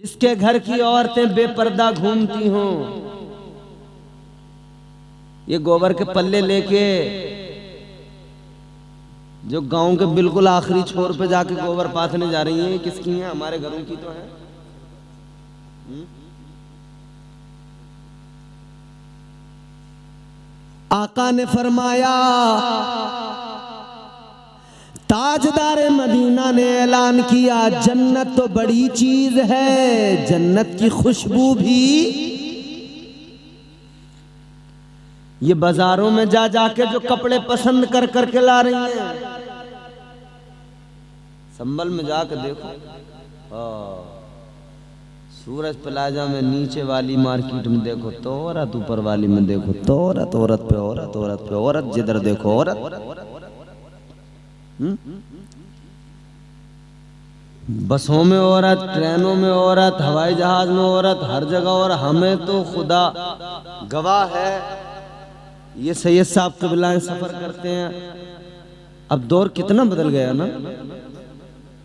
जिसके घर की औरतें बेपर्दा घूमती हों, ये गोबर के पल्ले लेके जो गांव के बिल्कुल आखिरी छोर पे जाके गोबर पाथने जा रही हैं, किसकी हैं? हमारे घरों की तो है। आका ने फरमाया, ताजदार मदीना ने ऐलान किया, जन्नत तो बड़ी चीज है, जन्नत की खुशबू भी ये बाजारों में जा जाके जो कपड़े पसंद कर करके ला रही हैं, संभल में जाके देखो, सूरज प्लाजा में नीचे वाली मार्केट में देखो तो औरत, ऊपर वाली में देखो तो औरत, औरत पे औरत, औरत पे औरत, जिधर देखो औरत। बसों में औरत, ट्रेनों में औरत, हवाई जहाज में औरत, हर जगह। और हमें तो खुदा गवाह है, ये सैयद साहब क़िबला सफर करते हैं। अब दौर कितना बदल गया ना।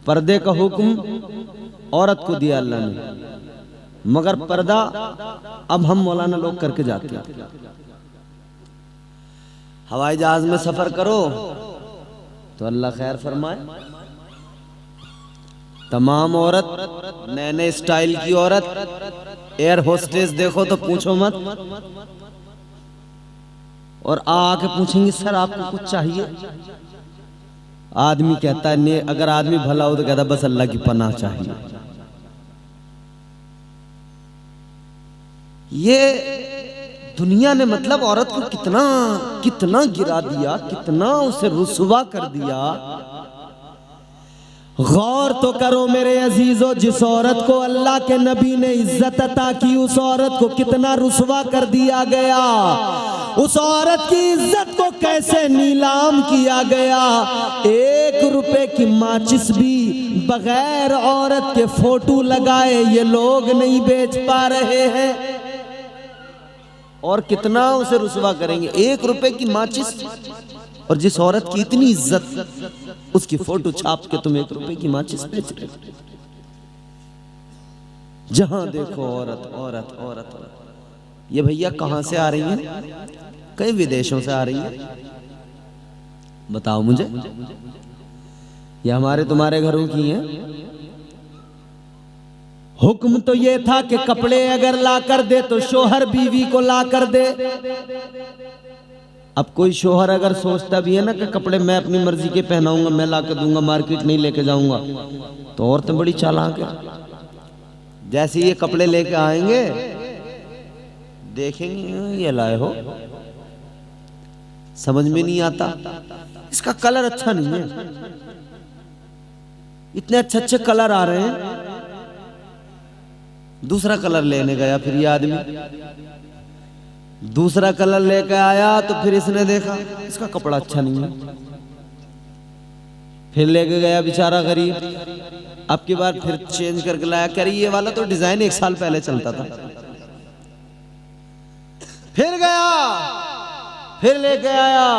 पर्दे का हुक्म औरत को दिया अल्लाह ने, मगर पर्दा अब हम मौलाना लोग करके जाते हैं। हवाई जहाज में सफर करो तो अल्लाह खैर फरमाए, तमाम औरत नए नए स्टाइल की औरत, एयर होस्टेस देखो तो पूछो मत, और आके पूछेंगी सर आपको कुछ चाहिए? आदमी कहता है नहीं, अगर आदमी भला हो तो कहता बस अल्लाह की पनाह चाहिए। ये दुनिया ने मतलब औरत को कितना कितना गिरा दिया, कितना उसे रुसवा कर दिया। गौर तो करो मेरे अजीजों, जिस औरत को अल्लाह के नबी ने इज्जत अता की, उस औरत को कितना रुसवा कर दिया गया। उस औरत की इज्जत को कैसे नीलाम किया गया। 1 रुपए की माचिस भी बगैर औरत के फोटो लगाए ये लोग नहीं बेच पा रहे हैं, और कितना उसे रुसवा करेंगे। 1 रुपए की माचिस, और जिस औरत की इतनी इज्जत, उसकी फोटो छाप के तुम 1 रुपए की माचिस बेच रहे हो। जहां देखो औरत औरत औरत औरत। ये भैया कहां से आ रही हैं? कई विदेशों से आ रही हैं। बताओ मुझे, ये हमारे तुम्हारे घरों की हैं? हुक्म तो ये था कि कपड़े अगर ला कर दे तो शोहर बीवी को ला कर दे। अब कोई शोहर अगर सोचता भी है ना कि कपड़े मैं अपनी मर्जी के पहनाऊंगा, मैं ला कर दूंगा, मार्केट नहीं लेके जाऊंगा, तो औरतें बड़ी चालाक है। जैसे ये कपड़े लेके आएंगे, देखेंगे ये लाए हो, समझ में नहीं आता, इसका कलर अच्छा नहीं है, इतने अच्छे अच्छे कलर आ रहे हैं। दूसरा कलर लेने गया, फिर ये आदमी दूसरा कलर लेकर आया, तो फिर इसने देखा इसका कपड़ा अच्छा नहीं है, फिर लेके गया बेचारा गरीब। अब की बार फिर चेंज करके लाया, कह रही ये वाला तो डिजाइन 1 साल पहले चलता था। फिर गया, फिर लेके आया,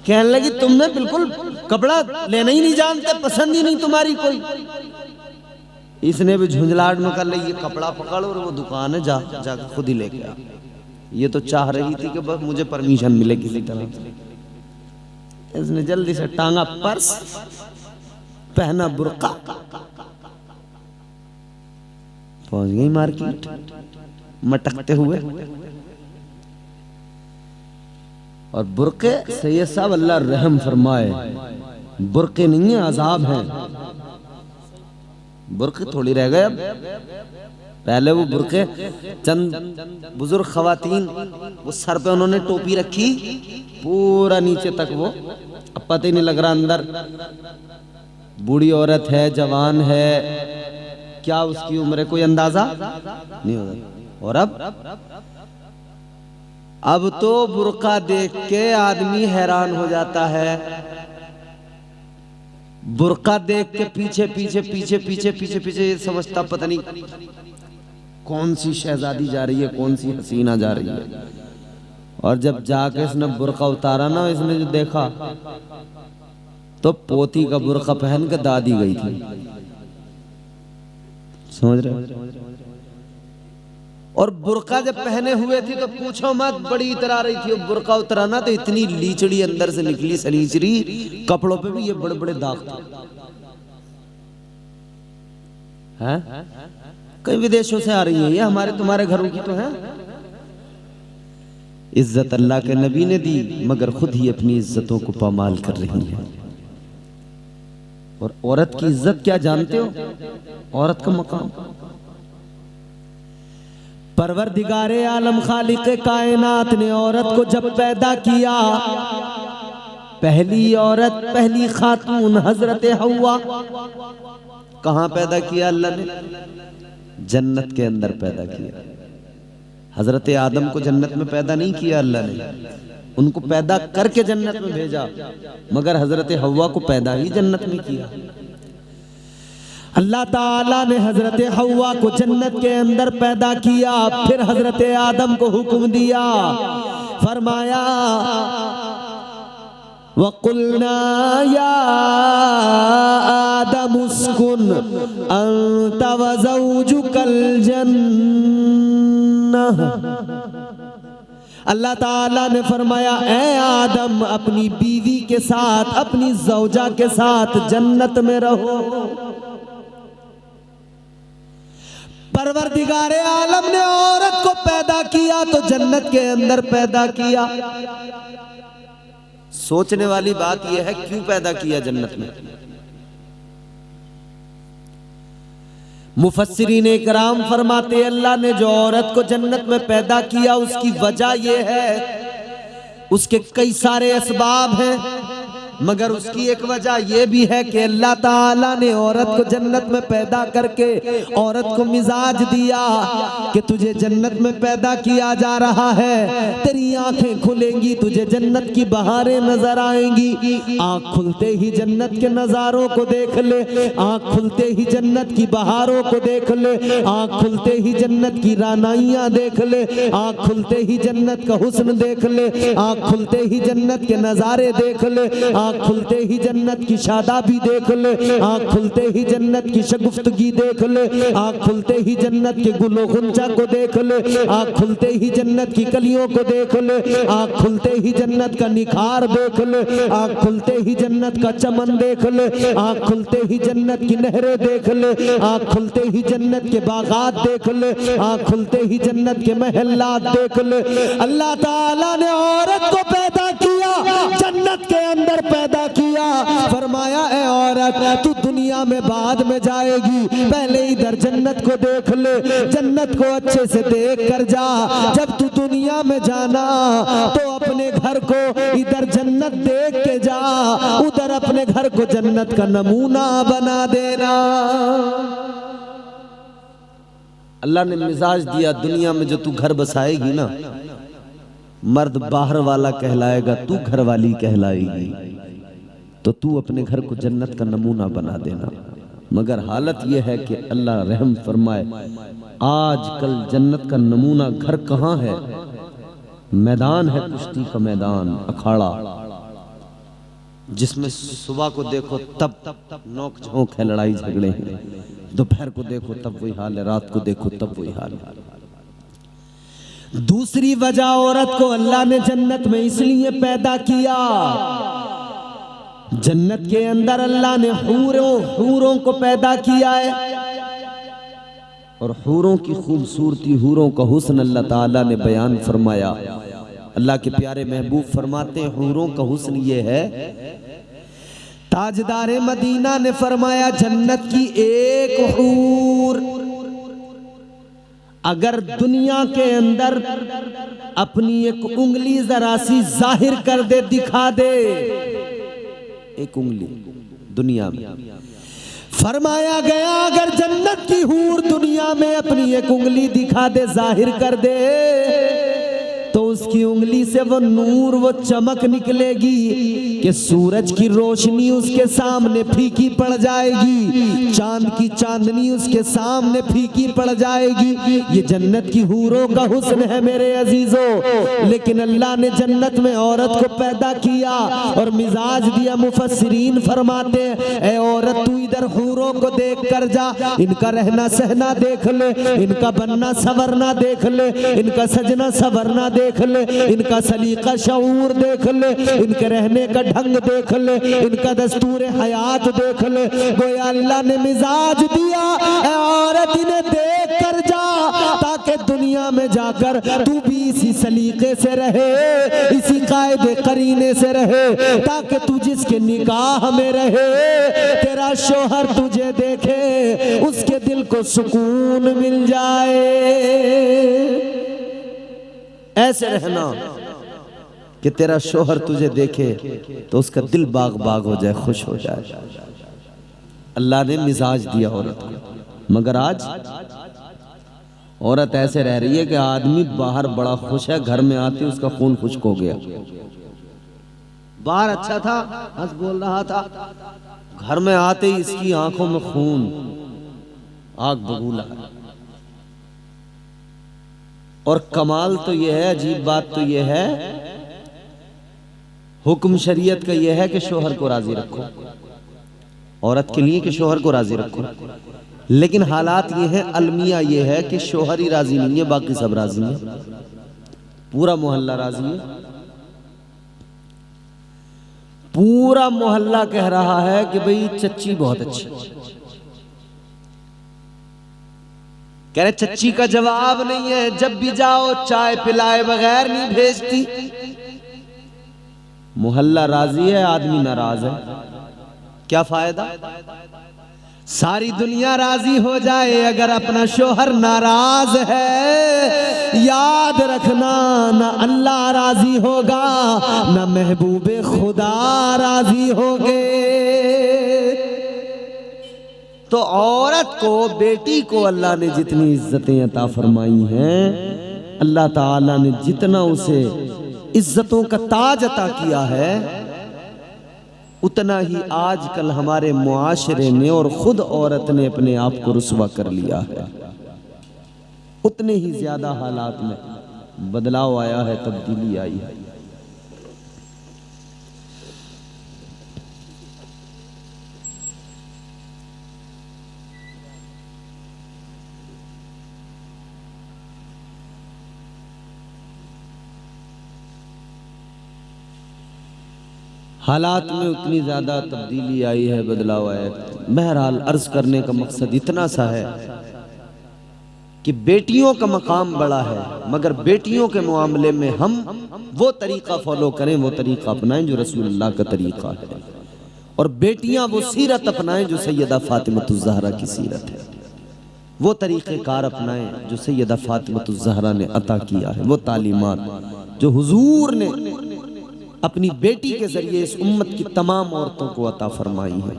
कहने लगी तुमने बिल्कुल कपड़ा लेना ही नहीं जानते, पसंद ही नहीं तुम्हारी कोई। इसने भी झुंझलाहट में कर ली, ये कपड़ा पकड़ और वो दुकान है जाकर खुद ही लेके आ। ये तो चाह रही थी कि बस मुझे परमिशन मिले किसी तरह। इसने जल्दी से टांगा पर्स, पहना बुर्का, पहुंच गई मार्केट मटकते हुए। और बुर्के सैयद साहब अल्लाह रहम फरमाए, बुर्के नहीं है अजाब हैं। बुर्के थोड़ी रह गए अब, पहले वो बुर्के चंद बुजुर्ग खवातीन, वो सर पे उन्होंने टोपी रखी पूरा नीचे तक, वो अब पता ही नहीं लग रहा अंदर बूढ़ी औरत है जवान है, क्या उसकी उम्र है कोई अंदाजा नहीं होगा। और अब तो बुर्का देख के आदमी हैरान हो जाता है। बुर्का देख के पीछे पीछे पीछे पीछे पीछे पीछे ये समझता पता नहीं कौन सी शहजादी जा रही है, कौन सी हसीना जा रही है। और जब जाके इसने बुर्का उतारा ना, इसने जो देखा तो पोती का बुर्का पहन के दादी गई थी। समझ रहे? और बुर्का जब पहने हुए थी तो पूछो मत, बड़ी इतरा रही थी। बुर्का उतराना तो इतनी लीचड़ी अंदर से निकली, सनीचरी, कपड़ों पे भी ये बड़े बड़े दाग थे। हैं? कई विदेशों से आ रही है ये, हमारे तुम्हारे घरों की तो है। इज्जत अल्लाह के नबी ने दी, मगर खुद ही अपनी इज्जतों को पामाल कर रही है। और औरत की इज्जत क्या जानते हो? औरत का मकाम, परवरदिगारे आलम खालिक कायनात ने औरत को जब पैदा किया, पहली औरत, पहली खातून हजरत हव्वा, कहां पैदा किया अल्लाह ने? जन्नत के अंदर पैदा किया। हजरत आदम को जन्नत में पैदा नहीं किया अल्लाह ने, उनको पैदा करके जन्नत में भेजा, मगर हजरत हव्वा को पैदा ही जन्नत में किया। अल्लाह ताला ने हजरत हव्वा को जन्नत के अंदर पैदा किया, फिर हजरत आदम को हुक्म दिया, फरमाया वक़ुलना या आदम उस्कुन अंत व ज़ौजुकल जन्नह। अल्लाह ताला ने फरमाया, ऐ आदम अपनी बीवी के साथ, अपनी ज़ौजा के साथ जन्नत में रहो। परवरदिगारे आलम ने औरत को पैदा किया तो जन्नत के अंदर पैदा किया। सोचने वाली बात यह है, क्यों पैदा किया जन्नत में? मुफस्सिरीन इकराम फरमाते, अल्लाह ने जो औरत को जन्नत में पैदा किया उसकी वजह यह है, उसके कई सारे असबाब हैं, मगर उसकी एक वजह यह भी है कि अल्लाह ताला ने औरत को जन्नत में पैदा करके औरत को मिजाज दिया कि तुझे जन्नत में पैदा किया जा रहा है, तेरी आंखें खुलेंगी, तुझे जन्नत की बहारें नजर आएंगी। आंख खुलते ही जन्नत के नजारों को देख ले, आंख खुलते ही जन्नत की बहारों को देख ले, आंख खुलते ही जन्नत की रानाइयां देख ले, आंख खुलते ही जन्नत का हुस्न देख ले, आंख खुलते ही जन्नत के नजारे देख ले, आंख खुलते ही जन्नत की शादाबी देख ले, आंख खुलते ही जन्नत की शगुफ्तगी देख ले, आंख खुलते ही जन्नत के गुलो गुंचा को देख ले, आंख खुलते ही जन्नत की कलियों को देख ले, आंख खुलते ही जन्नत का निखार देख ले, आंख खुलते ही जन्नत का चमन देख ले, आंख खुलते ही जन्नत की नहरें देख ले, आंख खुलते ही जन्नत के बागात देख ले, आंख खुलते ही जन्नत के महल्लात देख ले। अल्लाह ताला ने औरत को पैदा किया, जन्नत के अंदर पैदा किया, फरमाया ए औरत तू दुनिया में बाद में जाएगी, पहले इधर जन्नत को देख ले, जन्नत को अच्छे से देख कर जा। जब तू दुनिया में जाना तो अपने घर को इधर जन्नत देख के जा, उधर अपने घर को जन्नत का नमूना बना देना। अल्लाह ने मिजाज दिया, दुनिया में जो तू घर बसाएगी ना, मर्द बाहर वाला कहलाएगा, तू घर वाली कहलाएगी, तो तू अपने घर को जन्नत का नमूना बना देना। मगर हालत यह है कि अल्लाह रहम फरमाए, आजकल जन्नत का नमूना घर कहाँ है? मैदान है, कुश्ती का मैदान, अखाड़ा, जिसमें सुबह को देखो तब नोक झोंक है, लड़ाई झगड़े हैं, दोपहर को देखो तब वही हाल है, रात को देखो तब वही हाल है। दूसरी वजह, औरत को अल्लाह ने जन्नत में इसलिए पैदा किया, जन्नत के अंदर अल्लाह ने हूरों को पैदा किया है, और हूरों की खूबसूरती, हूरों का हुस्न अल्लाह ताला ने बयान फरमाया। अल्लाह के प्यारे महबूब फरमाते हैं, हूरों का हुस्न ये है, ताजदारे मदीना ने फरमाया, जन्नत की एक हूर अगर दुनिया के अंदर अपनी एक उंगली जरा सी जाहिर कर दे, दिखा दे, एक उंगली दुनिया में, फरमाया गया अगर जन्नत की हूर दुनिया में अपनी एक उंगली दिखा दे, जाहिर कर दे, तो उसकी उसकी उंगली से वो नूर, वो चमक निकलेगी कि सूरज की रोशनी उसके सामने फीकी पड़ जाएगी, चांद की चांदनी उसके सामने फीकी पड़ जाएगी। ये जन्नत की हूरों का हुस्न है मेरे अजीजों। लेकिन अल्लाह ने जन्नत में औरत को पैदा किया और मिजाज दिया। मुफस्सिरीन फरमाते हैं, ए औरत तू इधर हूरों को देख कर जा, इनका रहना सहना देख ले, इनका बनना संवरना देख ले, इनका सजना संवरना देख ले, इनका सलीका शऊर देख ले, इनके रहने का ढंग देख ले, इनका दस्तूर हयात देख ले। गोया अल्लाह ने मिजाज दिया, ए औरत इन्हें देख कर जा, ताकि दुनिया में जाकर तू भी इसी सलीके से रहे, इसी कायदे करीने से रहे, ताकि तू जिसके निकाह में रहे, तेरा शोहर तुझे देखे, उसके दिल को सुकून मिल जाए। ऐसे रहना कि तेरा शोहर तुझे देखे तो उसका दिल बाग बाग हो जाए, खुश हो जाए। अल्लाह ने मिजाज दिया औरत को। मगर आज औरत ऐसे रह रही है कि आदमी बाहर बड़ा खुश है, घर में आते उसका खून खुश्क हो गया। बाहर अच्छा था, हंस बोल रहा था, घर में आते ही इसकी आंखों में खून, आग बबूला। और कमाल तो यह है, अजीब बात तो यह है, हुक्म शरीयत का यह है कि शोहर को राजी रखो, औरत के लिए कि शोहर को राजी रखो। लेकिन हालात ये है, अलमिया ये है कि शोहर ही राजी नहीं है, बाकी सब राजी है, पूरा मोहल्ला राजी है। पूरा मोहल्ला कह रहा है कि भाई चच्ची बहुत अच्छी। कह रहे चच्ची का जवाब नहीं है, जब भी जाओ चाय पिलाए बगैर नहीं भेजती। मोहल्ला राजी है, आदमी नाराज है, क्या फायदा? सारी दुनिया राजी हो जाए, अगर अपना शोहर नाराज है, याद रखना ना अल्लाह राजी होगा, ना महबूबे खुदा राजी होंगे। तो औरत को, बेटी को अल्लाह ने जितनी इज्जतें अता फरमाई हैं, अल्लाह ताला ने जितना उसे इज्जतों का ताज अता किया है, उतना ही आजकल हमारे मुआशरे ने और खुद औरत ने अपने आप को रुस्वा कर लिया है। उतने ही ज्यादा हालात में बदलाव आया है, तब्दीली आई है। हालात में उतनी ज़्यादा तब्दीली आई है, बदलाव आया है। बहरहाल अर्ज करने का मकसद इतना सा है कि बेटियों का मकाम बड़ा है, मगर बेटियों के मामले में हम वो तरीका फॉलो करें, वो तरीका अपनाएं जो रसूलुल्लाह का तरीका है, और बेटियां वो सीरत अपनाएं जो सैयदा फातिमतुज़ ज़हरा की सीरत है, वो तरीक़ेकार अपनाएं जो सैयदा फातिमतुज़ ज़हरा ने अता किया है, वो तालीमात जो हुजूर ने अपनी बेटी के जरिए इस उम्मत की तमाम औरतों को अता फरमाई है,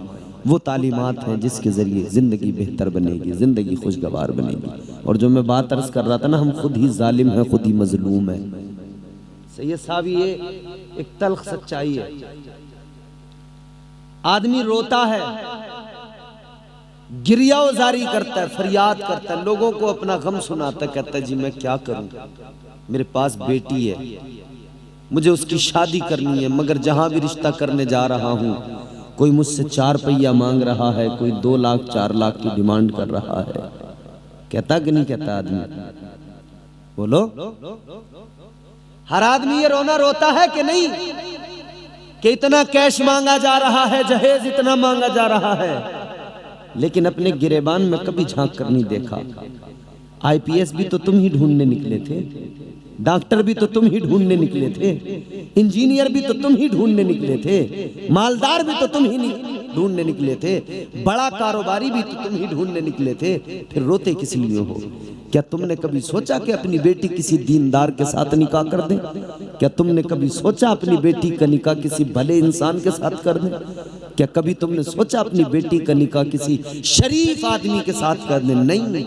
वो तालीमात हैं जिसके जरिए ज़िंदगी बेहतर बनेगी, ज़िंदगी खुशगवार बनेगी। और जो मैं बात अर्ज कर रहा था ना, हम खुद ही जालिम हैं, खुद ही मजलूम हैं। सैयद साहब, ये एक तल्ख सच्चाई है। आदमी रोता है, गिरियावजारी करता है, फरियाद करता है, लोगों को अपना गम सुनाता है, कहता है जी मैं क्या करूं, मेरे पास बेटी है, मुझे उसकी शादी करनी है, मगर जहां भी रिश्ता करने जा रहा हूं कोई मुझसे 4 पहिया मांग रहा है, कोई 2 लाख 4 लाख की डिमांड कर रहा है। कहता कि नहीं कहता आदमी? बोलो, हर आदमी ये रोना रोता है कि नहीं कि इतना कैश मांगा जा रहा है, जहेज इतना मांगा जा रहा है, लेकिन अपने गिरेबान में कभी झांक कर नहीं देखा। आईपीएस भी तो तुम ही ढूंढने निकले थे, डॉक्टर भी तो तुम ही ढूंढने निकले थे, इंजीनियर भी तो तुम ही ढूंढने निकले थे, मालदार भी तो तुम ही ढूंढने निकले थे, बड़ा कारोबारी भी तो तुम ही ढूंढने निकले थे, फिर रोते किस लिए हो? क्या तुमने कभी सोचा कि अपनी बेटी किसी दीनदार के साथ निकाह कर दें? क्या तुमने कभी सोचा अपनी बेटी का निकाह किसी भले इंसान के साथ कर दें? क्या कभी तुमने सोचा अपनी बेटी का निकाह किसी शरीफ आदमी के साथ कर दें? नहीं,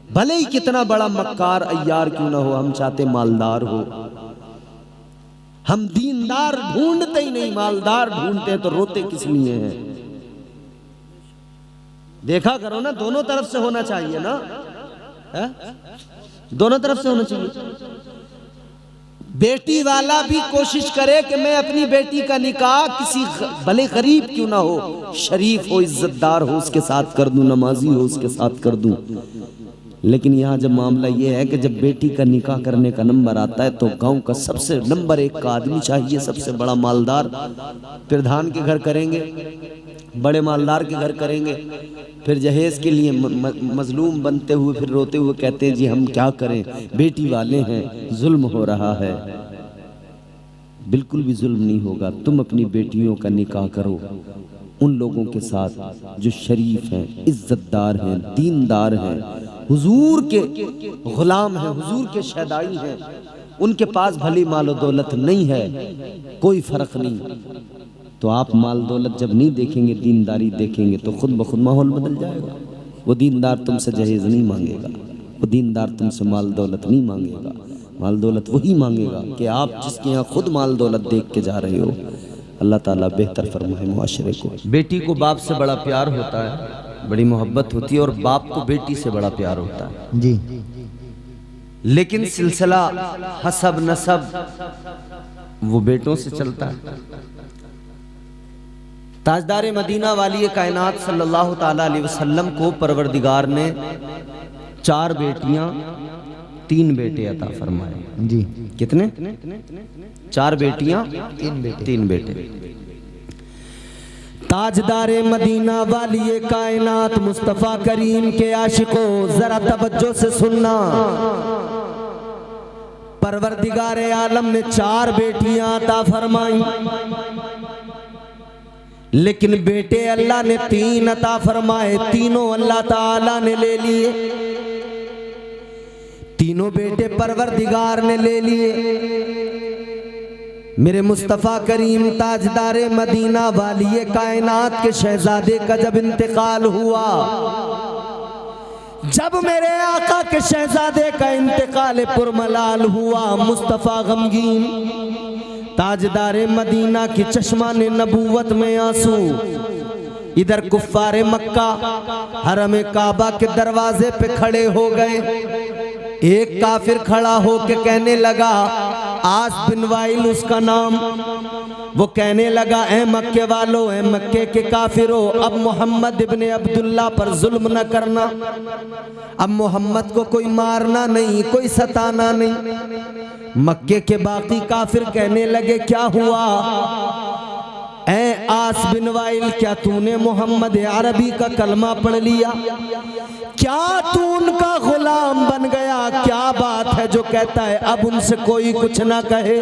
भले ही कितना बड़ा मक्कार अय्यार क्यों ना हो, हम चाहते मालदार हो, हम दीनदार ढूंढते ही नहीं, मालदार ढूंढते हैं तो रोते किस लिए हैं? देखा करो ना, दोनों तरफ से होना चाहिए ना, है? दोनों तरफ से होना चाहिए। बेटी वाला भी कोशिश करे कि मैं अपनी बेटी का निकाह किसी भले गरीब क्यों ना हो, शरीफ हो, इज्जतदार हो, उसके साथ कर दूं, नमाजी हो उसके साथ कर दूं। लेकिन यहाँ जब मामला ये है कि जब बेटी का निकाह करने का नंबर आता है तो गांव का सबसे नंबर 1 का आदमी चाहिए, सबसे बड़ा मालदार। प्रधान के घर करेंगे, बड़े मालदार के घर करेंगे, फिर जहेज के लिए मजलूम बनते हुए फिर रोते हुए कहते हैं जी हम क्या करें, बेटी वाले हैं, जुल्म हो रहा है। बिल्कुल भी जुल्म नहीं होगा। तुम अपनी बेटियों का निकाह करो उन लोगों के साथ जो शरीफ हैं, इज्जतदार हैं, दीनदार हैं, हुजूर के गुलाम हैं, हुजूर के शहदाई हैं। उनके पास भली मालो दौलत नहीं है, कोई फर्क नहीं। तो आप माल दौलत जब नहीं देखेंगे, दीनदारी देखेंगे तो खुद ब खुद माहौल बदल जाएगा। वो दीनदार तुमसे जहेज नहीं मांगेगा, वो दीनदार तुमसे माल दौलत नहीं मांगेगा। माल दौलत वही मांगेगा कि आप जिसके यहाँ खुद माल दौलत देख के जा रहे हो। अल्लाह ताला बेहतर फरमाए मुआशरे को। बेटी को बाप से बड़ा प्यार होता है, बड़ी मोहब्बत होती है, और बाप को बेटी से बड़ा प्यार होता है जी। लेकिन सिलसिला हसब नसब वो बेटों से चलता है। ताजदार मदीना वाली कायनात सल्लल्लाहु ताला अलैहि वसल्लम को परवरदिगार ने 4 बेटियां 3 बेटे अता फरमाए जी। कितने? 4 बेटियां 3 बेटे। ताजदार मदीना वाली कायनात मुस्तफा करीम के आशिकों जरा तवज्जो से सुनना। परवरदिगार आलम ने 4 बेटियां अता फरमाई, लेकिन बेटे अल्लाह ने 3 अता फरमाए। तीनों अल्लाह ताला ने ले लिए, तीनों बेटे परवरदिगार ने ले लिए। मेरे मुस्तफ़ा करीम ताजदार मदीना वाली कायनात के शहजादे का जब इंतकाल हुआ, जब मेरे आका के शहजादे का इंतकाल पुरमलाल हुआ, मुस्तफ़ा गमगीन, ताजदार मदीना की चश्मान नबूवत में आंसू। इधर कुफ्फारे मक्का हरम काबा के दरवाजे पे खड़े हो गए। एक काफिर खड़ा होके कहने लगा, आस बिन वाइल उसका नाम, वो कहने लगा, ए मक्के वालों, ए मक्के के काफिरों, अब मोहम्मद इब्ने अब्दुल्ला पर जुल्म न करना। अब मोहम्मद को कोई मारना नहीं, कोई सताना नहीं। मक्के के बाकी काफिर कहने लगे, क्या हुआ ए आस बिन वाइल, क्या तूने मोहम्मद अरबी का कलमा पढ़ लिया? क्या तू उनका गुलाम बन गया? क्या बात है जो कहता है अब उनसे कोई कुछ ना कहे,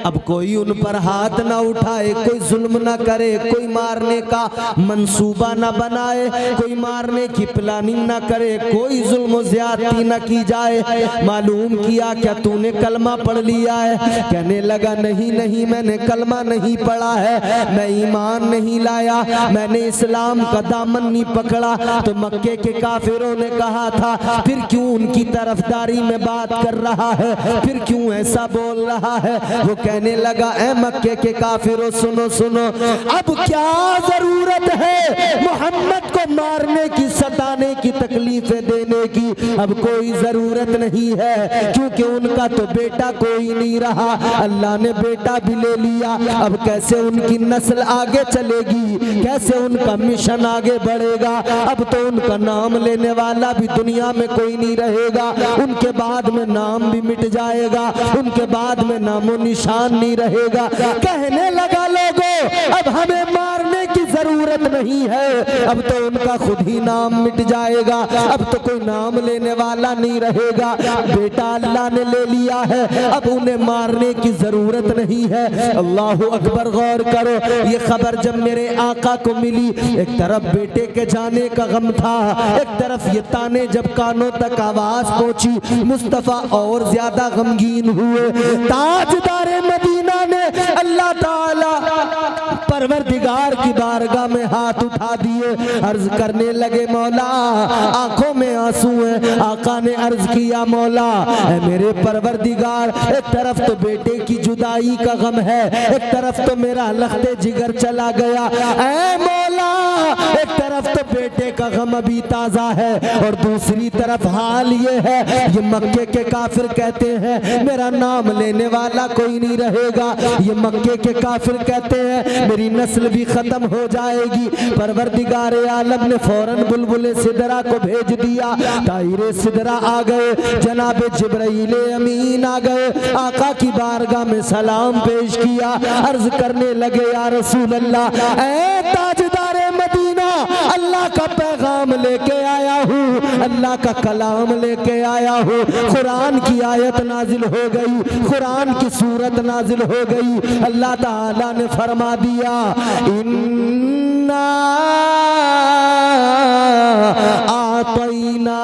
अब कोई उन पर हाथ ना उठाए, कोई जुल्म ना करे, कोई मारने का मंसूबा ना बनाए, कोई मारने की प्लानिंग ना करे, कोई जुल्म ज्यादती ना की जाए। मालूम किया क्या तूने कलमा पढ़ लिया है? कहने लगा, नहीं नहीं, मैंने कलमा नहीं पढ़ा है, मैं ईमान नहीं लाया, मैंने इस्लाम का दामन नहीं पकड़ा। तो मक्के के काफिरों ने कहा था, फिर क्यों उनकी तरफदारी में बात कर रहा है, फिर क्यों ऐसा बोल रहा है? वो कहने लगा, ए मक्के के काफिरों, सुनो सुनो, अब क्या जरूरत है मोहम्मद को मारने की, सताने की, तकलीफें देने की? अब कोई जरूरत नहीं है, क्योंकि उनका तो बेटा कोई नहीं रहा, अल्लाह ने बेटा भी ले लिया। अब कैसे उनकी नस्ल आगे चलेगी, कैसे उनका मिशन आगे बढ़ेगा? अब तो उनका नाम लेने वाला भी दुनिया में कोई नहीं रहेगा, उनके बाद में नाम भी मिट जाएगा, उनके बाद में नामो निशान नहीं रहेगा। कहने लगा, लोगों अब हमें मारने की जरूरत नहीं है, अब तो उनका खुद ही नाम मिट जाएगा, अब तो कोई नाम लेने वाला नहीं रहेगा, बेटा अल्लाह ने ले लिया है, अब उन्हें मारने की जरूरत नहीं है। अल्लाहु अकबर। गौर करो, ये खबर जब मेरे आका को मिली, एक तरफ बेटे के जाने का गम था, एक तरफ ये ताने जब कानों तक आवाज पहुंची, मुस्तफा और ज्यादा गमगीन हुए। ताजदार मदीना ने अल्लाह ताला परवरदिगार की बारगाह में हाथ उठा दिए, अर्ज करने लगे, मौला आंखों में आंसू हैं। आका ने अर्ज किया मौला ऐ मेरे परवरदिगार, एक तरफ तो बेटे की जुदाई का गम है, एक तरफ तो मेरा लख्ते जिगर चला गया। ऐ मौला एक तरफ तो बेटे का गम अभी ताजा है और दूसरी तरफ हाल ये है, ये मक्के के काफिर कहते हैं मेरा नाम लेने वाला कोई नहीं रहेगा। ये मक्के के काफिर कहते हैं मेरी नस्ल भी खत्म हो जाएगी। परवरदिगार आलम ने फौरन बुलबुल सिदरा को भेज दिया। ताहिर सिदरा आ गए, जनाब जिब्राइल अमीन आ गए, आका की बारगाह में सलाम पेश किया। अर्ज करने लगे या रसूल अल्लाह, ऐ ताजदारे मदीना, अल्लाह का पैगाम लेके आया हूँ, अल्लाह का कलाम लेके आया हूँ। कुरान की आयत नाजिल हो गई, कुरान की सूरत नाजिल हो गई। अल्लाह ताला ने फरमा दिया इन्ना आतैना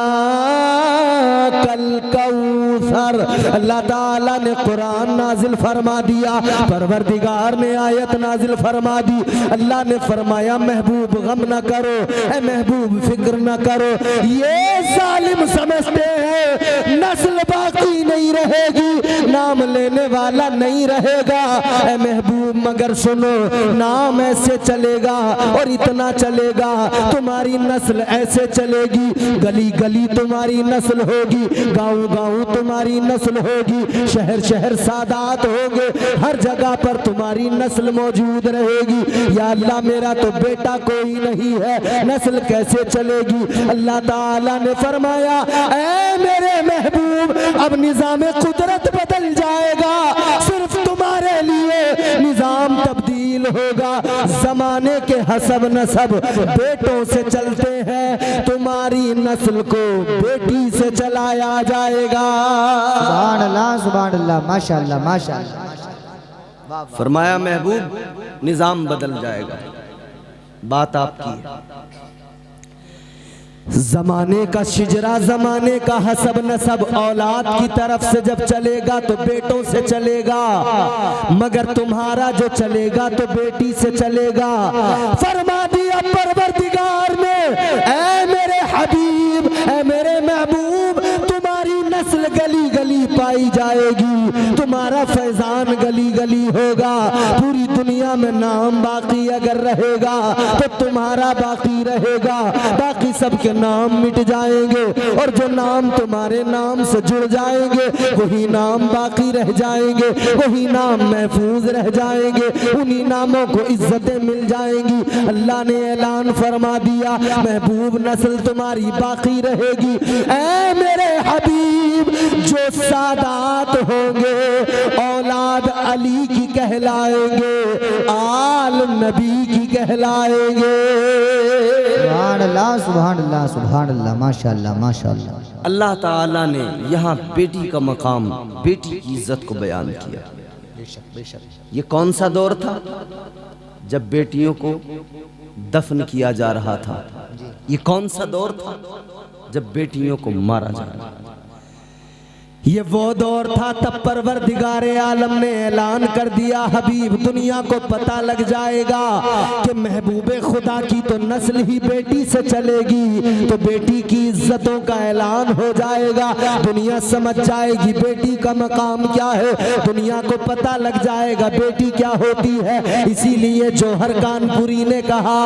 कल कौसर। अल्लाह ताला ने कुरान नाजिल फरमा दिया, परवरदिगार ने आयत नाजिल फरमा दी। अल्लाह ने फरमाया महबूब गम न करो, ए महबूब फिक्र न करो। ये जालिम समझते हैं नस्ल बाकी नहीं रहेगी, नाम लेने वाला नहीं रहेगा। ए महबूब मगर सुनो, नाम ऐसे चलेगा और इतना चलेगा, तुम्हारी नस्ल ऐसे चलेगी। गली गली तुम्हारी नस्ल होगी, गाँव गाँव तुम्हारी नस्ल होगी, शहर शहर सादात होंगे, हर जगह पर तुम्हारी नस्ल मौजूद रहेगी। या अल्लाह मेरा तो बेटा कोई नहीं है, नस्ल कैसे चलेगी? अल्लाह ताला ने फरमाया ऐ मेरे महबूब अब निजाम कुदरत बदल जाएगा, सिर्फ तुम्हारे लिए निजाम तब्दील होगा। जमाने के हसब नसब बेटों से चलते हैं, तुम्हारी नस्ल को बेटी से चलाया जाएगा। सुभान अल्लाह, सुभान अल्लाह, माशाअल्लाह, माशाअल्लाह। फरमाया महबूब निजाम बदल जाएगा। बात आपकी है। जमाने का शिजरा, जमाने का हसब नसब औलाद की तरफ से जब चलेगा तो बेटों से चलेगा, मगर तुम्हारा जो चलेगा तो बेटी से चलेगा। फरमा दिया परवरदिगार ने ऐ मेरे हबीब, ऐ मेरे महबूब, तुम्हारी नस्ल गली गली पाई जाएगी, तुम्हारा फैजान गली गली होगा। पूरी दुनिया में नाम बाकी अगर रहेगा तो तुम्हारा बाकी रहेगा, बाकी सबके नाम मिट जाएंगे और जो नाम तुम्हारे नाम से जुड़ जाएंगे वही नाम बाकी रह जाएंगे, वही नाम महफूज रह जाएंगे, उन्हीं नामों को इज्जतें मिल जाएंगी। अल्लाह ने ऐलान फरमा दिया महबूब नस्ल तुम्हारी बाकी रहेगी। ऐ मेरे हबीब जो सादात होंगे औलाद अली की कहलाएंगे, आल नबी की कहलाएंगे। सुभान अल्लाह, सुभान अल्लाह, सुभान अल्लाह, माशाअल्लाह, माशाअल्लाह। अल्लाह ताला ने यहाँ बेटी का मकाम, बेटी की इज्जत को बयान किया। बेशक बेशक। ये कौन सा दौर था जब बेटियों को दफन किया जा रहा था? ये कौन सा दौर था जब बेटियों को मारा जा रहा था? ये वो दौर था तब परवरदिगारे आलम ने ऐलान कर दिया हबीब दुनिया को पता लग जाएगा कि महबूबे खुदा की तो नस्ल ही बेटी से चलेगी, तो बेटी की इज्जतों का ऐलान हो जाएगा। दुनिया समझ जाएगी बेटी का मकाम क्या है, दुनिया को पता लग जाएगा बेटी क्या होती है। इसीलिए जौहर कानपुरी ने कहा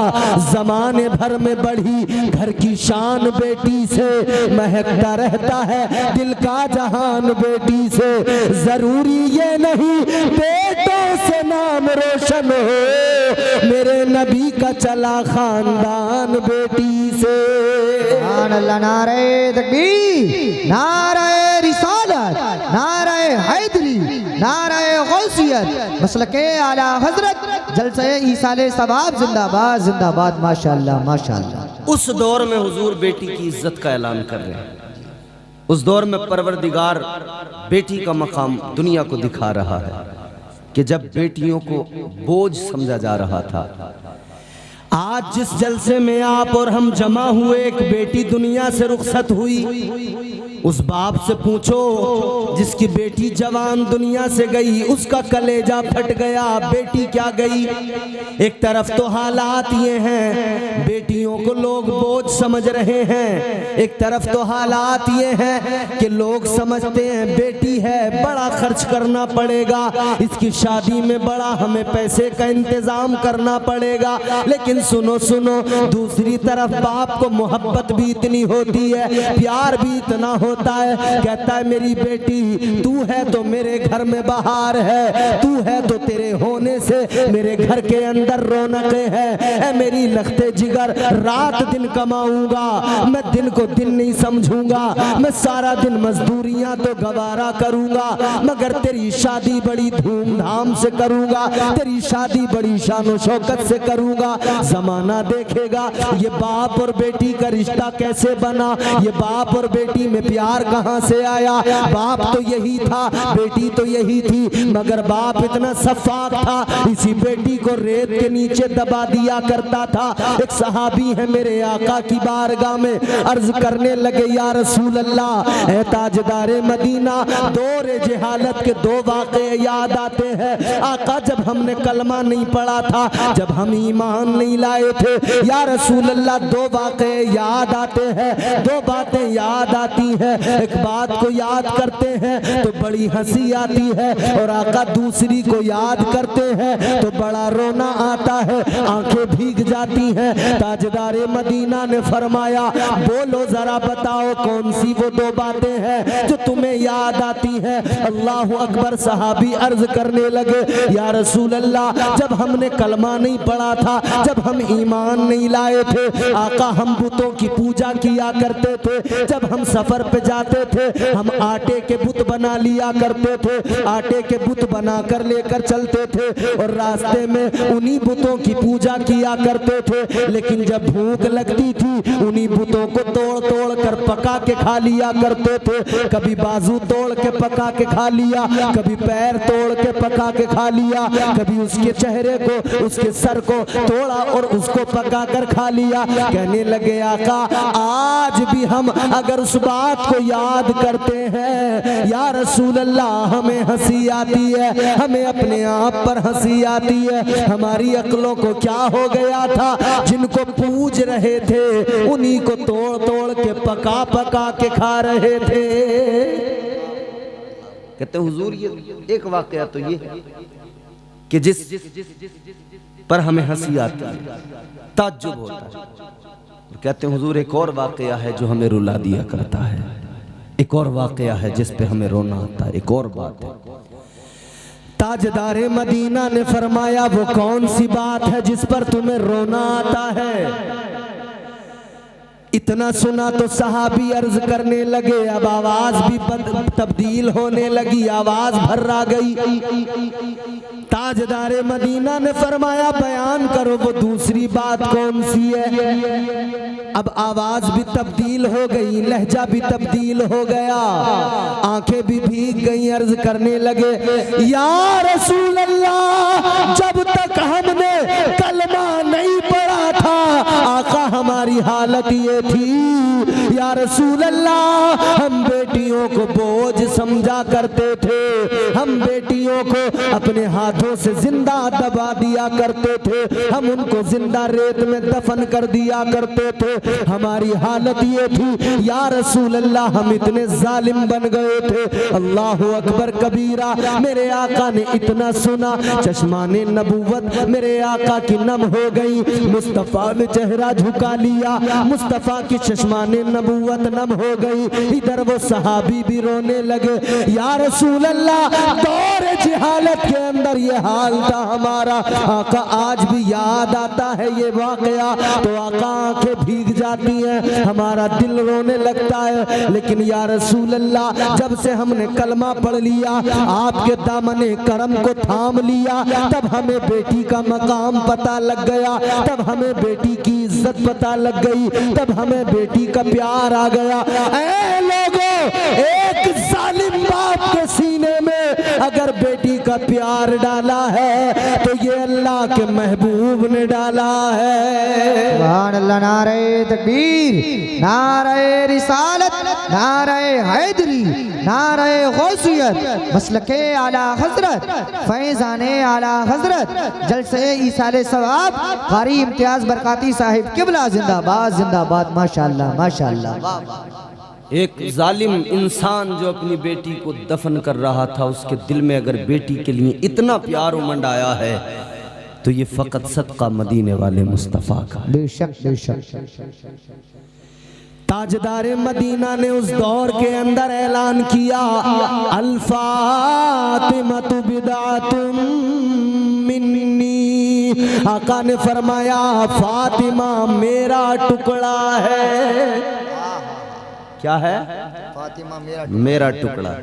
जमाने भर में बढ़ी घर की शान बेटी से, महकता रहता है दिल का जहां बेटी से। जरूरी ये नहीं बेटों से नाम रोशन हो, मेरे नबी का चला खानदान बेटी से। सुभान अल्लाह, नारे तकबीर, नारे रिसालत, नारे हैदरी, नारे गौसियत, मसलके आला हजरत जलसे ईसाले सवाब जिंदाबाद जिंदाबाद। माशाअल्लाह, माशाअल्लाह। उस दौर में हुजूर बेटी की इज्जत का ऐलान कर रहे हैं। उस दौर में परवरदिगार बेटी का मकाम दुनिया को दिखा रहा है कि जब बेटियों को बोझ समझा जा रहा था। आज जिस जलसे में आप और हम जमा हुए, एक बेटी दुनिया से रुखसत हुई। उस बाप से पूछो जिसकी बेटी जवान दुनिया से गई, उसका कलेजा फट गया। बेटी क्या गई? एक तरफ तो हालात ये हैं, बेटियों को लोग बोझ समझ रहे हैं। एक तरफ तो हालात ये हैं कि लोग समझते हैं बेटी है, बड़ा खर्च करना पड़ेगा, इसकी शादी में बड़ा हमें पैसे का इंतजाम करना पड़ेगा। लेकिन सुनो सुनो, दूसरी तरफ बाप को मोहब्बत भी इतनी होती है, प्यार भी इतना होता है। कहता है मेरी बेटी तू है तो मेरे घर में बहार है, तू है तो तेरे होने से मेरे घर के अंदर रौनकें हैं। मेरी लखते जिगर, रात दिन कमाऊंगा, मैं दिन को दिन नहीं समझूंगा, मैं सारा दिन मजदूरियां तो गवारा करूंगा, मगर तेरी शादी बड़ी धूमधाम से करूंगा, तेरी शादी बड़ी शानो शौकत से करूंगा। जमाना देखेगा ये बाप और बेटी का रिश्ता कैसे बना, ये बाप और बेटी में प्यार कहां से आया। बाप तो यही था, बेटी तो यही थी, मगर बाप इतना सफाक था, इसी बेटी को रेत के नीचे दबा दिया करता था। एक सहाबी है मेरे आका की बारगाह में अर्ज करने लगे, या रसूल अल्लाह, ए ताजदारे मदीना, दौरे जहालत के दो वाक़े याद आते हैं। आका जब हमने कलमा नहीं पढ़ा था, जब हम ईमान नहीं लाए थे, या रसूल अल्लाह दो वाक़े याद आते हैं, दो बातें याद आती है। एक बात को याद करते हैं तो बड़ी हंसी आती है, और आका दूसरी को याद करते हैं तो बड़ा रोना आता है, आंखें भीग जाती हैं। ताजदारे मदीना ने फरमाया, बोलो जरा बताओ कौन सी वो दो बातें हैं जो तुम्हें याद आती है। अल्लाह अकबर। सहाबी अर्ज करने लगे, या रसूल अल्लाह, जब हमने कलमा नहीं पढ़ा था, जब हम ईमान नहीं लाए थे, आका हम बुतों की पूजा किया करते थे। जब हम सफर पे जाते थे, हम आटे के बुत बना लिया करते थे, आटे के बुत बनाकर लेकर चलते थे और रास्ते में उन्हीं बुतों की पूजा किया करते थे। लेकिन जब भूख लगती थी, उन्हीं बुतों को तोड़ तोड़ कर पका के खा लिया करते थे। कभी बाजू तोड़ के पका के खा लिया, कभी पैर तोड़ के पका के खा लिया, कभी उसके चेहरे को, उसके सर को तोड़ा और उसको पका कर खा लिया। कहने लगे, आका आज भी हम अगर उस बात को याद करते हैं, या रसूल अल्लाह, हमें हंसी आती है, हमें अपने आप पर हंसी आती है। हमारी अक्लों को क्या हो गया था, जिनको पूज रहे थे उन्हीं को तोड़ तोड़ के पका पका के खा रहे थे। कहते हुजूर ये एक वाकया तो ये कि जिस पर हमें हंसी आती है, ताज्जुब होता है। कहते हैं हुजूर एक और वाकया है जो हमें रुला दिया करता है, एक और वाकया है जिस पे हमें रोना आता है, एक और बात है। ताजदारे मदीना ने फरमाया, वो कौन सी बात है जिस पर तुम्हें रोना आता है? इतना सुना तो सहाबी अर्ज करने लगे, अब आवाज भी तब्दील होने लगी, आवाज भर्रा गई। ताजदारे मदीना ने फरमाया, बयान करो वो दूसरी बात कौन सी है। अब आवाज भी तब्दील हो गई, लहजा भी तब्दील हो गया, आंखें भी भीग गई। अर्ज करने लगे, या रसूल अल्लाह, जब तक हमने कलमा नहीं पढ़ा था, आका हमारी हालत ये थी, या रसूल अल्लाह, हम बेटियों को बोझ समझा करते थे, हम बेटियों को अपने हाथों से जिंदा दबा दिया करते थे, हम उनको जिंदा रेत में दफन कर दिया करते थे। हमारी हालत ये थी, या रसूल अल्लाह, हम इतने जालिम बन गए थे। अल्लाह अकबर कबीरा। मेरे आका ने इतना सुना, चश्माने नबूवत मेरे आका की नम हो गई। मुस्तफा ने चेहरा झुका लिया, मुस्तफा की चश्माने नबूवत नम हो गई। इधर वो सहाबी भी रोने लगे, या रसूल अल्लाह, दौर जहालत के अंदर ये हाल था हमारा, आका आज भी याद आता है ये वाकया तो आका आंखें भीग जाती हैं, हमारा दिल रोने लगता है। लेकिन या रसूल अल्लाह, जब से हमने कलमा पढ़ लिया, आपके दामने करम को थाम लिया, तब हमें बेटी का मकाम पता लग गया, तब हमें बेटी की इज्जत पता लग गई, तब हमें बेटी का प्यार आ गया। ऐ लोगों, एक जालिम बाप के सीने में अगर बेटी का प्यार डाला है तो ये अल्लाह के महबूब ने डाला है। सुभान अल्लाह। नारे तकबीर, नारे रिसालत, नारे हैदरी, नारे गौसियत, मसलके आला हजरत, फैजाने आला हजरत, जलसे ईसाले सवाब, कारी इम्तियाज बरकाती साहिब किबला जिंदाबाद जिंदाबाद। माशाअल्लाह माशाअल्लाह। एक जालिम इंसान जो अपनी बेटी को दफन कर रहा था, उसके दिल में अगर बेटी के लिए इतना प्यार उमंड आया है तो ये फकत सदका मदीने वाले मुस्तफ़ा का। बेशक बेशक। ताजदार मदीना ने उस दौर के अंदर ऐलान किया, अल फातिमतु बिदातुम मिन्नी। आका ने फरमाया फातिमा मेरा टुकड़ा है। क्या है? फातिमा मेरा टुकड़ा।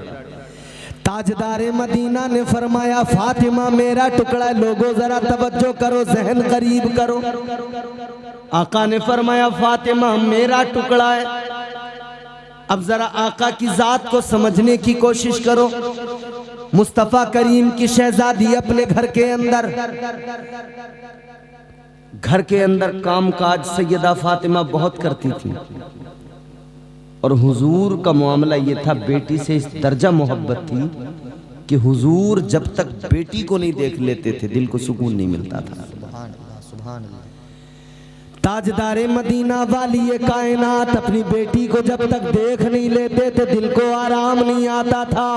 ताजदार मदीना ने फरमाया फातिमा मेरा टुकड़ा। लोगों जरा तवज्जो करो, जहन करीब करो। आका ने फरमाया फातिमा मेरा टुकड़ा है। अब जरा आका की जात को समझने की कोशिश करो। मुस्तफा करीम की शहजादी अपने घर के अंदर कामकाज सैयदा फातिमा बहुत करती थी, और हुजूर का मामला ये था, बेटी से इस दर्जा मोहब्बत थी कि हुजूर जब तक बेटी को नहीं देख लेते थे दिल को सुकून नहीं मिलता था। सुभान अल्लाह सुभान अल्लाह। ताजदारे मदीना वाली ये कायनात अपनी बेटी को जब तक देख नहीं लेते थे दिल को आराम नहीं आता था।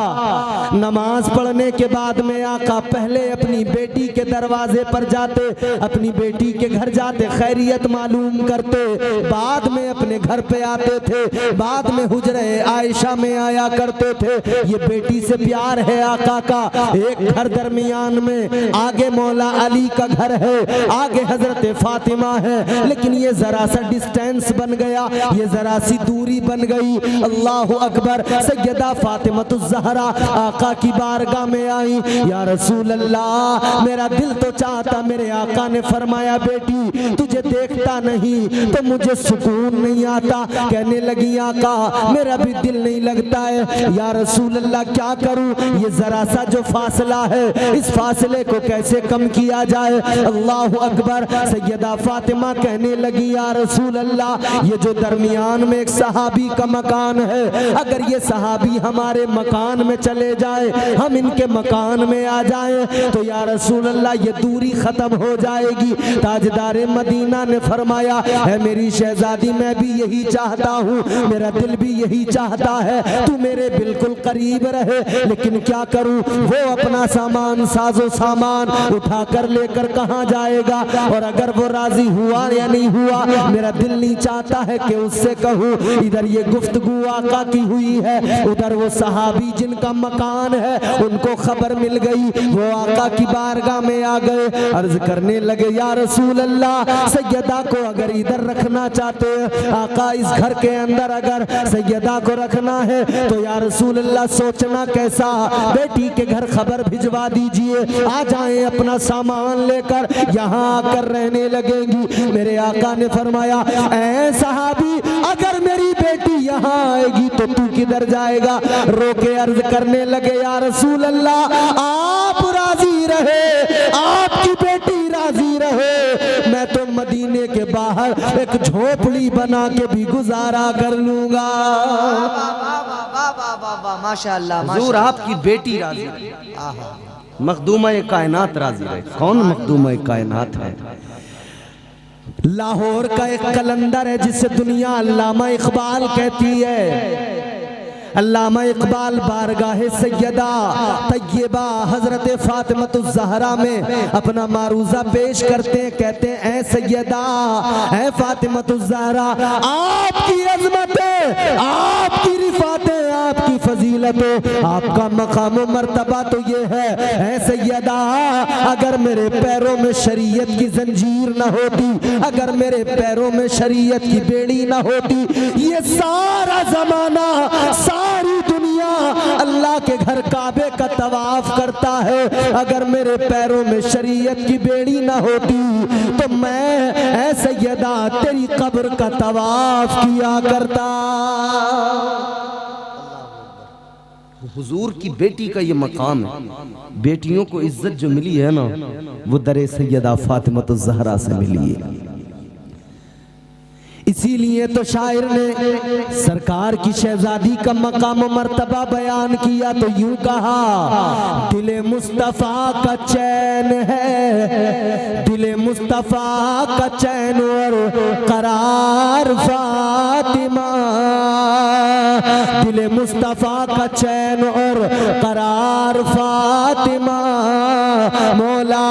नमाज पढ़ने के बाद में आका पहले अपनी बेटी के दरवाजे पर जाते, अपनी बेटी के घर जाते, खैरियत मालूम करते, बाद में अपने घर पे आते थे, बाद में हुजरे आयशा में आया करते थे। ये बेटी से प्यार है आका का। एक घर दरमियान में, आगे मौला अली का घर है, आगे हजरत फातिमा है, लेकिन ये जरा सा डिस्टेंस बन गया, ये जरा सी दूरी बन गई। अल्लाह अकबर। सैयदा फातिमतुज़ ज़हरा आका की बारगाह में आई, या रसूल अल्लाह मेरा दिल तो चाहता, मेरे आका ने फरमाया बेटी तुझे देखता नहीं तो मुझे सुकून नहीं आता। कहने लगी आका मेरा भी दिल नहीं लगता है। या रसूल अल्लाह क्या करूं, ये जरा सा जो फासला है इस फासले को कैसे कम किया जाए। अल्लाह अकबर। सैयदा फातिमा कहने लगी या रसूल अल्लाह ये जो दरमियान में एक सहाबी का मकान है, अगर ये सहाबी हमारे मकान में चले जाए, हम इनके मकान में आ जाए तो या रसूल अल्लाह ये दूरी खत्म हो जाएगी। ताजदारे मदीना ने फरमाया है मेरी शहजादी मैं भी यही चाहता हूँ, मेरा दिल भी यही चाहता है तू मेरे बिल्कुल करीब रहे, लेकिन क्या करूँ, वो अपना सामान साजो सामान उठा कर लेकर कहाँ जाएगा, और अगर वो राजी हुआ या नहीं हुआ मेरा दिल नहीं चाहता है कि उससे कहूँ। इधर ये गुफ्तगू आका की हुई है, उधर वो सहाबी जिनका मकान है उनको खबर मिल गई, वो आका की बारगाह में आ गए, अर्ज करने लगे या रसूल अल्लाह सैयदा को अगर इधर रखना चाहते हैं, आका इस घर के अंदर अगर सैयदा को रखना है तो या रसूल अल्लाह सोचना कैसा, बेटी के घर खबर भिजवा दीजिए, आ जाएं अपना सामान लेकर यहाँ आकर रहने लगेंगी। मेरे आका ने फरमाया ऐ सहाबी अगर मेरी बेटी यहाँ आएगी तो तू किधर जाएगा। रोके अर्ज करने लगे या रसूल अल्लाह आप राजी रहे, आपकी बेटी राजी रहे, मैं तो मदीने के बाहर एक झोपड़ी बना के भी गुजारा कर लूंगा। माशाअल्लाह। हुजूर आपकी बेटी राजी रहे, मखदूमा कायनात राजी रहे। कौन मखदूमा कायनात है? लाहौर का एक कलंदर है जिसे दुनिया अल्लामा इकबाल कहती है। अल्लामा इकबाल बारगाह सैयदा तैयबा हजरत फातिमतुज़ ज़हरा में अपना मारूजा पेश करते हैं, कहते हैं ऐ सैयदा ऐ फातिमतुज़ ज़हरा आपकी अज़मतें, आपकी रिफ़ातें, आपकी फजीलतें, आपका मकाम व मर्तबा तो ये है ऐ सैयदा अगर मेरे पैरों में शरीयत की जंजीर न होती, अगर मेरे पैरों में शरीयत की बेड़ी न होती, ये सारा जमाना सारी दुनिया अल्लाह के घर काबे का तवाफ करता है, अगर मेरे पैरों में शरीयत की बेड़ी ना होती तो मैं ऐ सैयदा तेरी कब्र का तवाफ किया करता। हुजूर की बेटी का ये मकाम है। बेटियों को इज्जत जो मिली है ना, वो दरे सैयदा फातिमा ज़हरा से मिली है। इसीलिए तो शायर ने सरकार की शहजादी का मकाम मर्तबा बयान किया तो यूं कहा, दिले मुस्तफा का चैन है, दिले मुस्तफा का चैन और करार फातिमा, दिले मुस्तफा का चैन और करार फातिमा, मौला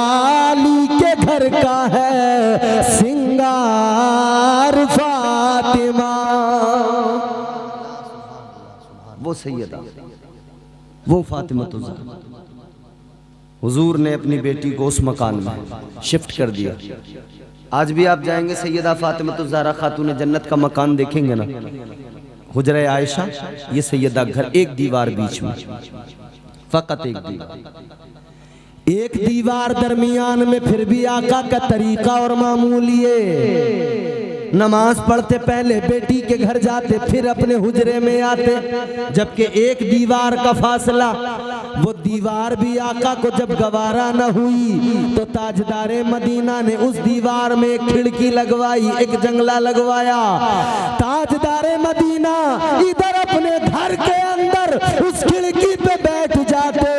अली के घर का है सिंगार फातिमा। वो सैयदा, वो फातिमा ज़हरा। हुजूर ने अपनी बेटी को उस मकान में शिफ्ट कर दिया। आज भी आप जाएंगे सैयदा फातिमा ज़हरा खातून जन्नत का मकान देखेंगे ना, हुजरे आयशा, ये सैयदा घर, एक दीवार बीच में, फकत एक दीवार, एक दीवार दरमियान में, फिर भी आका का तरीका और मामूल ये, नमाज पढ़ते पहले बेटी के घर जाते, फिर अपने हुजरे में आते, जबकि एक दीवार का फासला, वो दीवार भी आका को जब गवारा न हुई तो ताजदारे मदीना ने उस दीवार में एक खिड़की लगवाई, एक जंगला लगवाया। ताजदारे मदीना इधर अपने घर के अंदर उस खिड़की पे बैठ जाते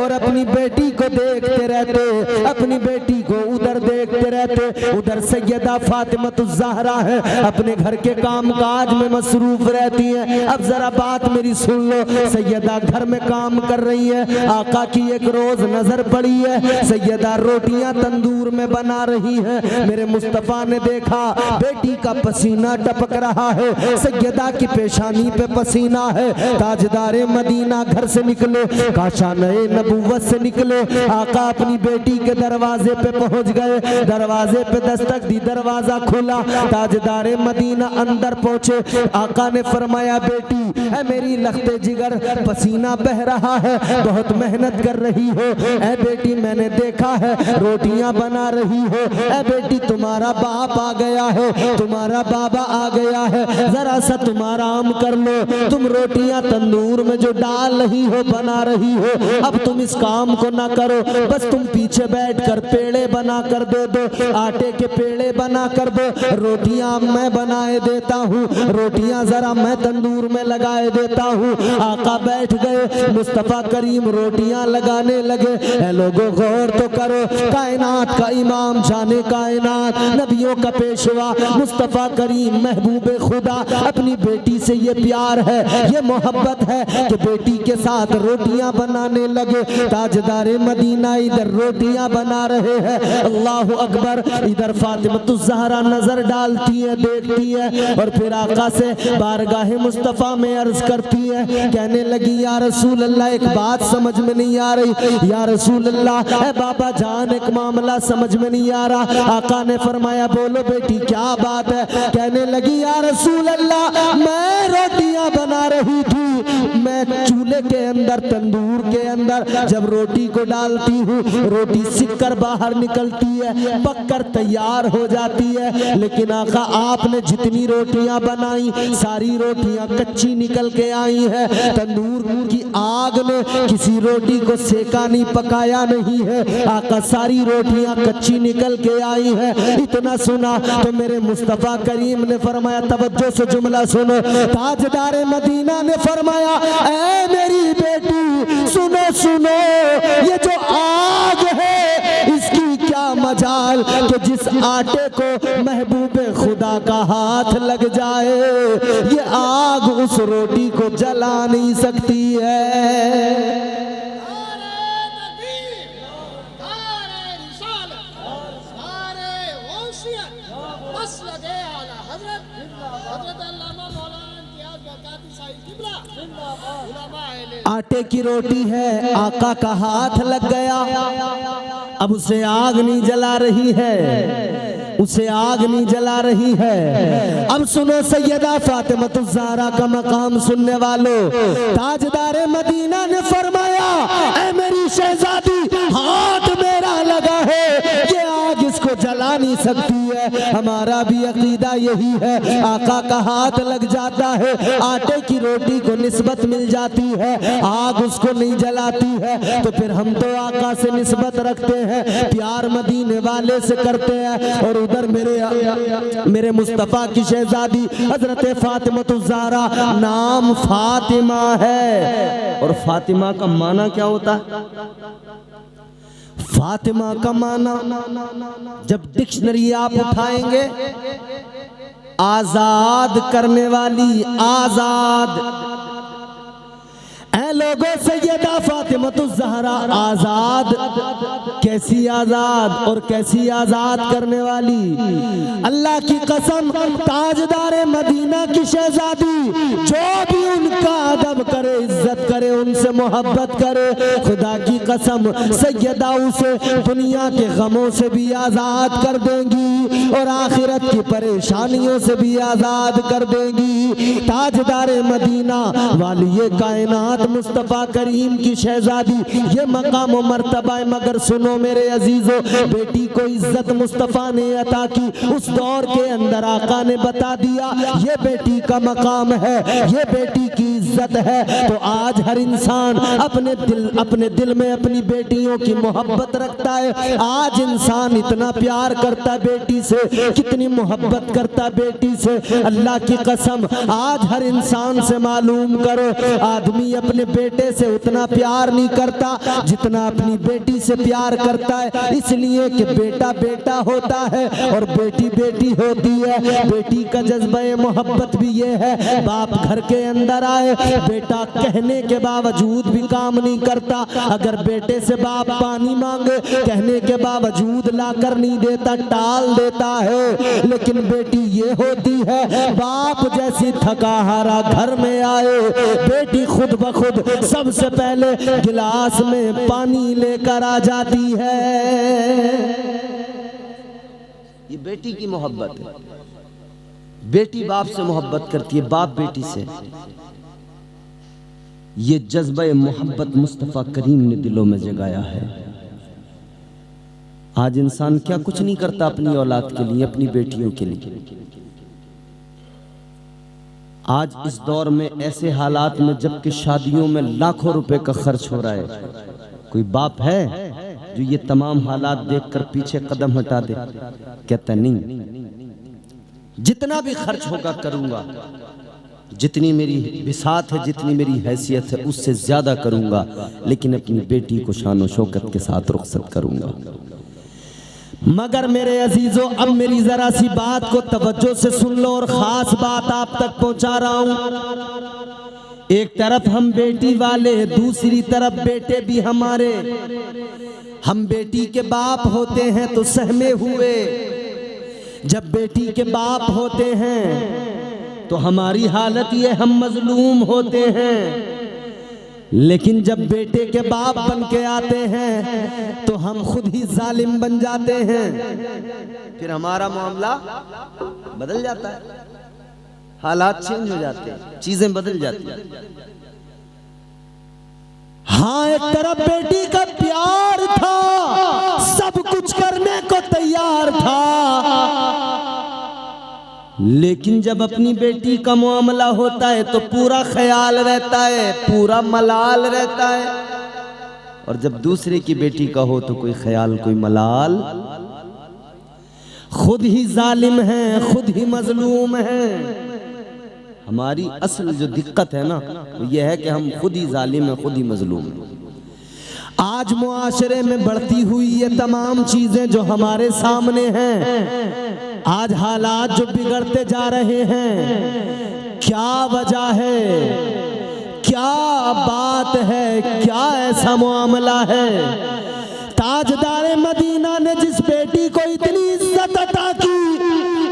और अपनी बेटी को देखते रहते, अपनी बेटी को उधर देखते रहते। उधर सैयदा फातिमा ज़हरा है, अपने घर के काम काज में मसरूफ रहती है। अब जरा बात मेरी सुन लो, सैयदा घर में काम कर रही है। आका की एक रोज नजर पड़ी है, सैयदा रोटियां तंदूर में बना रही है। मेरे मुस्तफा ने देखा बेटी का पसीना टपक रहा है, सैयदा की पेशानी पे पसीना है। ताजदारे मदीना घर से निकले, काशाने नबुव्वत से निकले, आका अपनी बेटी के दरवाजे पे पहुंच गए। दरवाजे पे दस्तक दी, दरवाजा खुला, ताजदारे मदीना अंदर पहुंचे। आका ने फरमाया, बेटी है मेरी लख्ते जिगर, पसीना बह रहा है, बहुत मेहनत कर रही हो। ऐ बेटी मैंने देखा है रोटियां बना रही हो। ऐ बेटी तुम्हारा बाप आ गया है, तुम्हारा बाबा आ गया है, जरा सा तुम आराम कर लो। तुम रोटियां तंदूर में जो डाल रही हो, बना रही हो, अब तुम इस काम को ना करो, बस तुम पीछे बैठकर पेड़े बना कर दे दो, आटे के पेड़े बना कर दो, रोटियां मैं बनाए देता हूँ, रोटियां जरा मैं तंदूर में लगाए देता हूँ। आका बैठ गए, मुस्तफा करीम रोटियां लगाने लगे। ऐ लोगों गौर तो करो, कायनात का इमाम, जाने कायनात, नबियों का पेशवा मुस्तफा करीम महबूबे खुदा, अपनी बेटी से ये प्यार है, ये मोहब्बत है कि बेटी के साथ रोटियां बनाने लगे। ताजदारे मदीना इधर रोटियां बना रहे हैं, अल्लाह अकबर। इधर फातिमा ज़हरा नजर डालती है, देखती है और फिर आका से बारगाहे मुस्तफा में अर्ज करती है, कहने लगी, या रसूल अल्लाह एक बात समझ में नहीं आ रही, या रसूल अल्लाह, ऐ बाबा जान एक मामला समझ में नहीं आ रहा। आका ने फरमाया, बोलो बेटी क्या बात है। कहने लगी, या रसूल अल्लाह मैं रोटियां बना रही थी, मैं चूल्हे के अंदर तंदूर के अंदर जब रोटी को डालती हूँ, रोटी सिक कर बाहर निकलती है, पककर तैयार हो जाती है, लेकिन आका आपने जितनी रोटियां बनाई सारी रोटियां कच्ची निकल के आई है। तंदूर की आग ने किसी रोटी को सेका नहीं, पकाया नहीं है, आका सारी रोटियां कच्ची निकल के आई है। इतना सुना तो मेरे मुस्तफा करीम ने फरमाया, तवज्जो से जुमला सुनो। ताजदारे मदीना ने फरमाया, ऐ मेरी बेटी सुनो सुनो, ये जो आग है इसकी क्या मजाल कि जिस आटे को महबूबे खुदा का हाथ लग जाए, ये आग उस रोटी को जला नहीं सकती है। आटे की रोटी है, आका का हाथ लग गया, अब उसे आग नहीं जला रही है, उसे आग नहीं जला रही है। अब सुनो सैयदा फातिमा ज़हरा का मकाम सुनने वालों, ताजदारे मदीना ने फरमाया, ऐ मेरी शहजादी हाथ मेरा लगा है, ये आग इसको जला नहीं सकती है। हमारा भी अकीदा यही है, आका का हाथ लग जाता है, आटे की रोटी को निस्बत मिल जाती है, आग उसको नहीं जलाती है, तो फिर हम तो आका से निस्बत रखते हैं, प्यार मदीने वाले से करते हैं। और उधर मेरे मुस्तफ़ा की शहजादी हजरत फातिमा नाम फातिमा है। और फातिमा का माना क्या होता है? फातिमा का माना जब डिक्शनरी आप उठाएंगे, आजाद करने वाली, आजाद लोगों सैयदा फातिमा आजाद, कैसी आजाद और कैसी आजाद करने वाली। अल्लाह की कसम, ताजदार मदीना की शहजादी, जो भी उनका अदब करे, इज्जत करे, उनसे मोहब्बत करे, खुदा की कसम सैयदा उसे दुनिया के गमों से भी आजाद कर देंगी और आखिरत की परेशानियों से भी आजाद कर देंगी। ताजदार मदीना वाली ये कायनात मुस्तफ़ा करीम की शहजादी, ये मकाम व मर्तबा है। मगर सुनो मेरे अजीजों, बेटी को इज्जत मुस्तफ़ा ने अता की, उस दौर के अंदर आका ने बता दिया ये बेटी का मकाम है, ये बेटी की इज्जत है। तो आज हर इंसान अपने दिल में अपनी बेटियों की मोहब्बत रखता है। आज इंसान इतना प्यार करता है बेटी से, कितनी मोहब्बत करता है बेटी से। अल्लाह की कसम, आज हर इंसान से मालूम करो, आदमी अपने बेटे से उतना प्यार नहीं करता जितना अपनी बेटी से प्यार करता है। इसलिए कि बेटा बेटा होता है और बेटी बेटी होती है। बेटी का जज्बा मोहब्बत भी ये है, बाप घर के अंदर आए, बेटा कहने के बावजूद भी काम नहीं करता। अगर बेटे से बाप पानी मांगे, कहने के बावजूद लाकर नहीं देता, टाल देता है। लेकिन बेटी ये होती है, बाप जैसी थका हारा घर में आए, बेटी खुद ब खुद सबसे पहले गिलास में पानी लेकर आ जाती है। ये बेटी की मोहब्बत है। बेटी बाप से मोहब्बत करती है, बाप बेटी से। ये जज्बा मोहब्बत मुस्तफ़ा करीम ने दिलों में जगाया है। आज इंसान क्या कुछ नहीं करता अपनी औलाद के लिए, अपनी बेटियों के लिए। आज इस दौर में ऐसे हालात में, जबकि शादियों में लाखों रुपए का खर्च हो रहा है, कोई बाप है जो ये तमाम हालात देखकर पीछे कदम हटा दे? कहता नहीं, जितना भी खर्च होगा करूंगा, जितनी मेरी बिसात है, जितनी मेरी हैसियत है, उससे ज्यादा करूंगा, लेकिन अपनी बेटी को शान और शौकत के साथ रुखसत करूंगा। मगर मेरे अजीजों, अब मेरी जरा सी बात को तवज्जो से सुन लो और खास बात आप तक पहुंचा रहा हूं। एक तरफ हम बेटी वाले, दूसरी तरफ बेटे भी हमारे। हम बेटी के बाप होते हैं तो सहमे हुए, जब बेटी के बाप होते हैं तो हमारी हालत ये, हम मजलूम होते हैं। लेकिन जब बेटे के बाप बन के आते हैं तो हम खुद ही जालिम बन जाते हैं। फिर हमारा मामला बदल जाता है, हालात चेंज हो जाते हैं, चीजें बदल जाती हैं। हाँ, एक तरफ बेटी का प्यार था, सब कुछ करने को तैयार था, लेकिन जब अपनी बेटी का मामला होता है तो पूरा ख्याल रहता है, पूरा मलाल रहता है। और जब दूसरे की बेटी का हो तो कोई ख्याल, कोई मलाल। खुद ही जालिम है, खुद ही मजलूम है। हमारी असल जो दिक्कत है ना, वो ये है कि हम खुद ही जालिम हैं, खुद ही मजलूम हैं। आज मुआशरे में बढ़ती हुई ये तमाम चीजें जो हमारे सामने हैं, आज हालात जो बिगड़ते जा रहे हैं, क्या वजह है, क्या बात है, क्या ऐसा मामला है? ताजदार मदीना ने जिस बेटी को इतनी इज्जत अता की,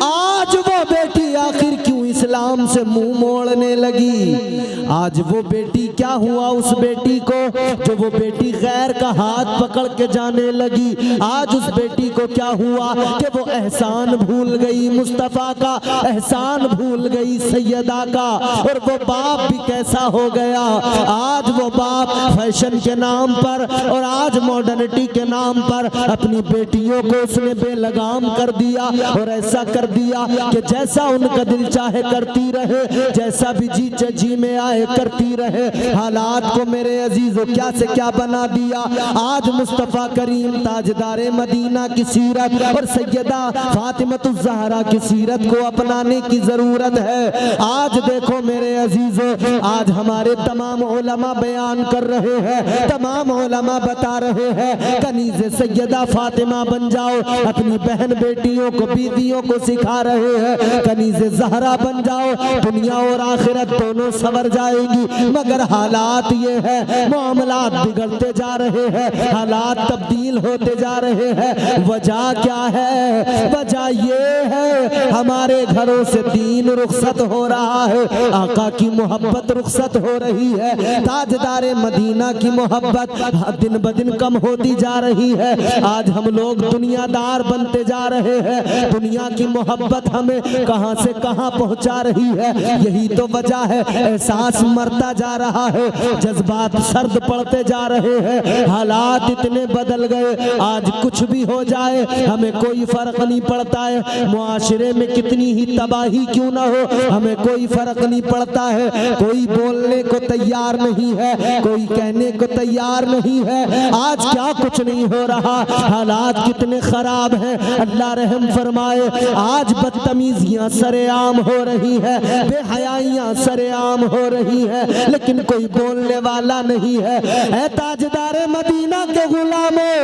आज वो बेटी आखिर क्यों इस्लाम से मुंह मोड़ने लगी? आज वो बेटी क्या हुआ उस बेटी को जो वो बेटी गैर का हाथ पकड़ के जाने लगी। आज उस बेटी को क्या हुआ कि वो एहसान भूल गई, मुस्तफ़ा का एहसान भूल गई, सैयदा का। और वो बाप भी कैसा हो गया, आज वो बाप फैशन के नाम पर और आज मॉडर्निटी के नाम पर अपनी बेटियों को उसने बेलगाम कर दिया और ऐसा कर दिया कि जैसा उनका दिल चाहे करती रहे, जैसा भी जी में आए करती रहे। हालात को मेरे अजीजों क्या से क्या बना दिया। आज मुस्तफ़ा करीम ताजदारे मदीना की सीरत और सैयदा फातिमतुज़ ज़हरा की सीरत को अपनाने की जरूरत है। आज देखो मेरे अजीजों, आज हमारे तमाम उलमा बयान कर रहे हैं, तमाम उलमा बता रहे हैं कनीज़े सैयदा फातिमा बन जाओ, अपनी बहन बेटियों को बीवियों को सिखा रहे हैं कनीज़े ज़हरा बन जाओ, दुनिया और आखिरत दोनों संवर जाएंगी। मगर हालात ये है, मामलात बिगड़ते जा रहे हैं, हालात तब्दील होते जा रहे हैं। वजह क्या है? वजह ये है हमारे घरों से दीन रुखसत हो रहा है, आका की मोहब्बत रुखसत हो रही है, ताजदारे मदीना की मोहब्बत दिन ब दिन कम होती जा रही है। आज हम लोग दुनियादार बनते जा रहे हैं, दुनिया की मोहब्बत हमें कहां से कहां पहुंचा रही है। यही तो वजह है, एहसास मरता जा रहा है, जज्बात सर्द पड़ते जा रहे हैं, हालात इतने बदल गए। आज कुछ भी हो जाए हमें कोई फर्क नहीं पड़ता है, मुआशरे में कितनी ही तबाही क्यों ना हो हमें कोई फर्क नहीं पड़ता है। कोई बोलने को तैयार नहीं है, कोई कहने को तैयार नहीं है। आज क्या कुछ नहीं हो रहा, हालात कितने खराब हैं, अल्लाह रहम फरमाए। आज बदतमीजियां सरेआम हो रही है, बेहयाइयां सरेआम हो रही है, लेकिन कोई बोलने वाला नहीं है। ऐ ताजदारे मदीना के गुलामों,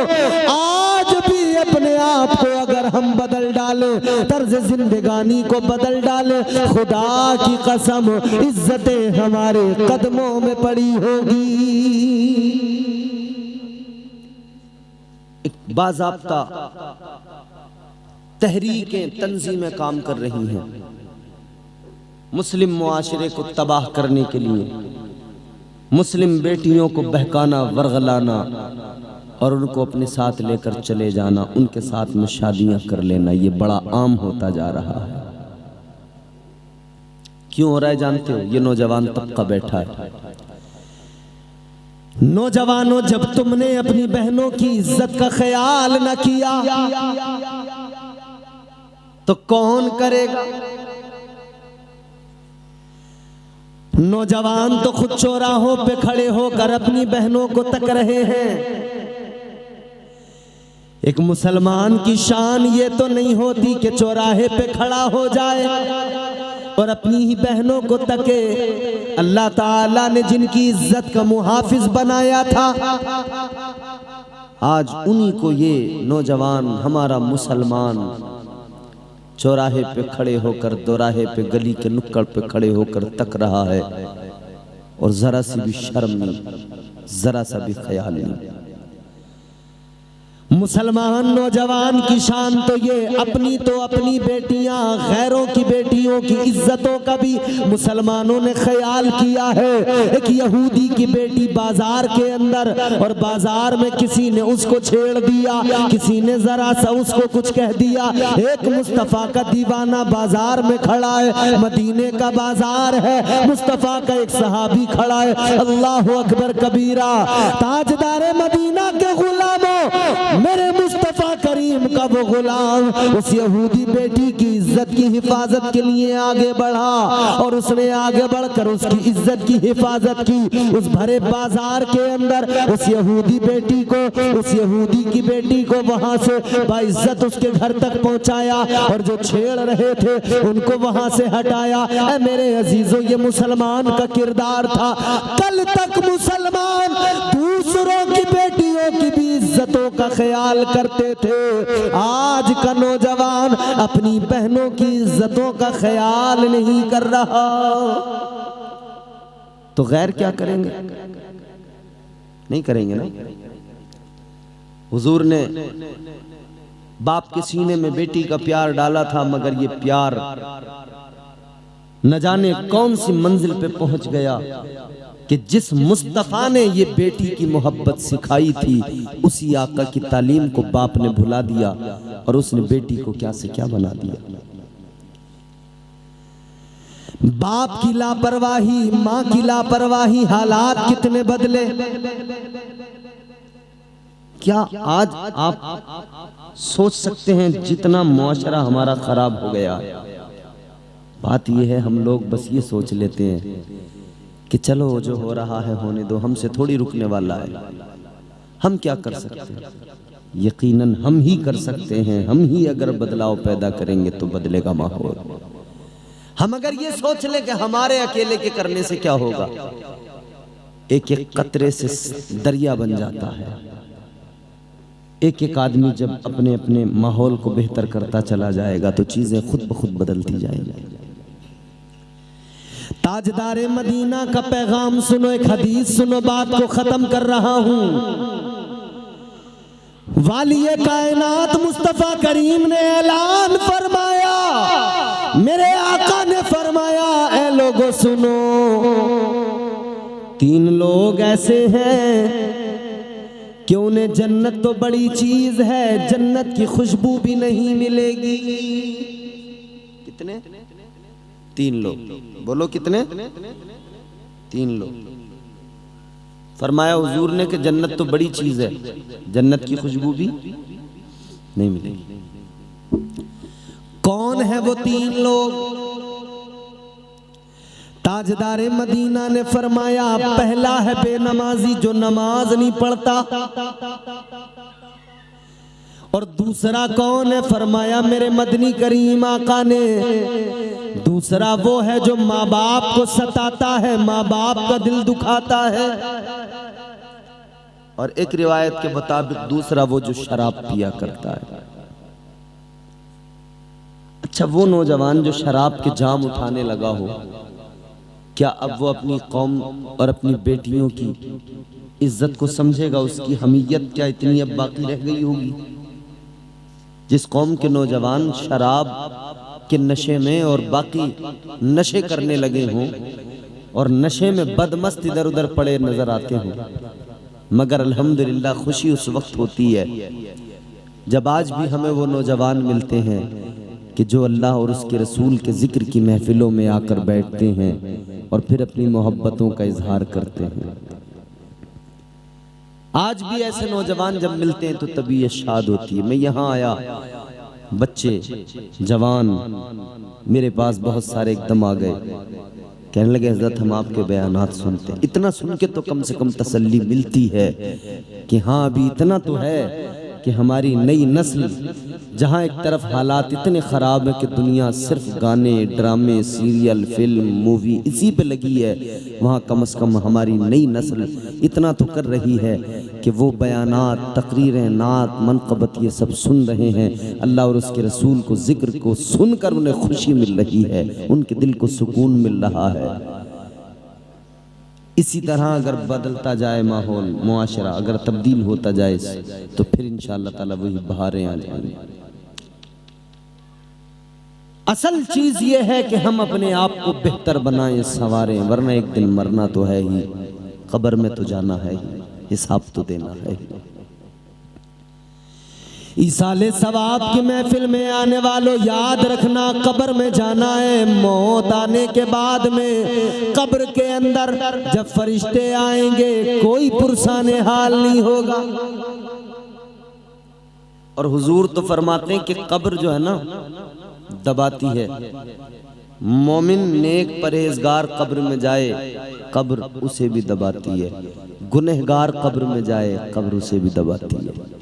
आज भी अपने आप को अगर हम बदल डाले, तर्ज जिंदगानी को बदल डाले, खुदा की कसम इज्जतें हमारे कदमों में पड़ी होगी। एक बाज़ाब्ता तहरीकें तंजीमें काम कर रही हैं मुस्लिम मुआशरे को तबाह करने के लिए, मुस्लिम बेटियों को बहकाना, वर्गलाना और उनको अपने साथ लेकर चले जाना, उनके साथ में शादियां कर लेना, ये बड़ा आम होता जा रहा है। क्यों हो रहा है जानते हो? ये नौजवान तबका बैठा है। नौजवानों, जब तुमने अपनी बहनों की इज्जत का ख्याल न किया तो कौन करेगा? नौजवान तो खुद चौराहों पे खड़े होकर अपनी बहनों को तक रहे हैं। एक मुसलमान की शान ये तो नहीं होती कि चौराहे पे खड़ा हो जाए और अपनी ही बहनों को तके। अल्लाह ताला ने जिनकी इज्जत का मुहाफिज बनाया था, आज उन्हीं को ये नौजवान हमारा मुसलमान चौराहे पे खड़े होकर, दोराहे पे, गली के नुक्कड़ पे खड़े होकर तक रहा है और जरा सी भी शर्म नहीं, जरा सा भी ख्याल नहीं। मुसलमान नौजवान की शान तो ये, अपनी तो अपनी बेटियां, गैरों की बेटियों की इज्जतों का भी मुसलमानों ने ख्याल किया है। एक यहूदी की बेटी बाजार के अंदर, और बाजार में किसी ने उसको छेड़ दिया, किसी ने जरा सा उसको कुछ कह दिया। एक मुस्तफ़ा का दीवाना बाजार में खड़ा है, मदीने का बाजार है, मुस्तफ़ा का एक सहाबी खड़ा है। अल्लाह अकबर कबीरा। ताजदारे मदीना के गुलामों, मेरे मुस्तफ़ा करीम का वो गुलाम उस यहूदी बेटी की इज्जत की हिफाजत के लिए आगे बढ़ा और उसने आगे बढ़कर उसकी इज्जत की हिफाजत की। उस भरे बाजार के अंदर उस यहूदी बेटी को, उस यहूदी की बेटी को वहां से बाइज्जत उसके घर तक पहुंचाया और जो छेड़ रहे थे उनको वहां से हटाया। ऐ मेरे अजीजों, ये मुसलमान का किरदार था। कल तक मुसलमान दूसरों की बेटियों की भी इज्जतों का ख्याल करते थे, आज का नौजवान अपनी बहनों की इज्जतों का ख्याल नहीं कर रहा। तो गैर क्या करेंगे? नहीं करेंगे ना। हुजूर ने बाप के सीने में बेटी का प्यार डाला था, मगर ये प्यार न जाने कौन सी मंजिल पे पहुंच गया। कि जिस मुस्तफ़ा ने ये बेटी की मोहब्बत सिखाई थी, उसी आका की तालीम को बाप ने भुला दिया और उसने बेटी को क्या से क्या बना दिया। बाप की लापरवाही, माँ की लापरवाही, हालात कितने बदले। क्या आज आप सोच सकते हैं जितना मुआशरा हमारा खराब हो गया। बात यह है, हम लोग बस ये सोच लेते हैं कि चलो जो हो रहा है होने दो, हमसे थोड़ी रुकने वाला है। हम क्या कर सकते हैं? यकीनन हम ही कर सकते हैं। हम ही अगर बदलाव पैदा करेंगे तो बदलेगा माहौल। हम अगर ये सोच ले कि हमारे अकेले के करने से क्या होगा, एक एक कतरे से दरिया बन जाता है। एक एक आदमी जब अपने अपने माहौल को बेहतर करता चला जाएगा तो चीजें खुद ब खुद बदलती जाएंगी। ताजदारे मदीना का पैगाम सुनो, एक हदीस सुनो, बात को खत्म कर रहा हूं। वालिए कायनात मुस्तफा करीम ने ऐलान फरमाया, मेरे आका ने फरमाया, ऐ लोगों सुनो, 3 लोग ऐसे हैं कि उन्हें जन्नत तो बड़ी चीज है, जन्नत की खुशबू भी नहीं मिलेगी। कितने? 3 लोग। बोलो कितने? 3 लोग। फरमाया हुजूर ने कि जन्नत तो बड़ी चीज है, जन्नत की खुशबू भी नहीं मिलेगी। कौन है वो 3 लोग? ताजदारे मदीना ने फरमाया, पहला है बेनमाजी जो नमाज नहीं पढ़ता। और दूसरा कौन है? फरमाया मेरे मदनी करीम आका ने, दूसरा वो है जो माँ बाप को सताता है, माँ बाप का दिल दुखाता है। और एक रिवायत के मुताबिक दूसरा वो जो शराब पिया करता है। अच्छा, वो नौजवान जो शराब के जाम उठाने लगा हो, क्या अब वो अपनी कौम और अपनी बेटियों की इज्जत को समझेगा? उसकी हमीयत क्या इतनी अब बाकी रह गई होगी? जिस कौम के नौजवान शराब के नशे में और बाकी नशे करने लगे हों और नशे में बदमस्त इधर उधर पड़े नजर आते हों, मगर अल्हम्दुलिल्लाह खुशी उस वक्त होती है जब आज भी हमें वो नौजवान मिलते हैं कि जो अल्लाह और उसके रसूल के जिक्र की महफिलों में आकर बैठते हैं और फिर अपनी मोहब्बतों का इजहार करते हैं। आज भी ऐसे नौजवान जब मिलते हैं तो तबीयत शाद होती है। मैं यहाँ आया, बच्चे जवान मेरे पास बहुत सारे एकदम आ गए, कहने लगे हज़रत हम आपके बयानात सुनते हैं। इतना सुन के तो कम से कम तसल्ली मिलती है कि हाँ अभी इतना तो है कि हमारी नई नस्ल, जहाँ एक तरफ हालात इतने ख़राब हैं कि दुनिया सिर्फ गाने, ड्रामे, सीरियल, फिल्म, मूवी इसी पे लगी है, वहाँ कम से कम हमारी नई नस्ल इतना तो कर रही है कि वो बयानात, तकरीरें, नात, मनक़बत ये सब सुन रहे हैं। अल्लाह और उसके रसूल को, ज़िक्र को सुनकर उन्हें खुशी मिल रही है, उनके दिल को सुकून मिल रहा है। इसी तरह अगर बदलता जाए माहौल, मुआशरा अगर तब्दील होता जाए तो फिर इंशाअल्लाह ताला वही बहारें आ जाएंगी। असल चीज ये है कि हम अपने आप को बेहतर बनाएं, संवारें, वरना एक दिन मरना तो है ही, कब्र में तो जाना है ही, हिसाब तो देना है ही। ईसाले सवाब की महफिल में आने वालों, याद रखना कब्र में जाना है। मौत आने के बाद में कब्र के अंदर जब फरिश्ते आएंगे कोई पुरसाने हाल नहीं होगा। और हुजूर तो फरमाते हैं कि कब्र जो है ना दबाती है। मोमिन नेक परहेजगार कब्र में जाए, कब्र उसे भी दबाती है। गुनहगार कब्र में जाए, कब्र उसे भी दबाती है।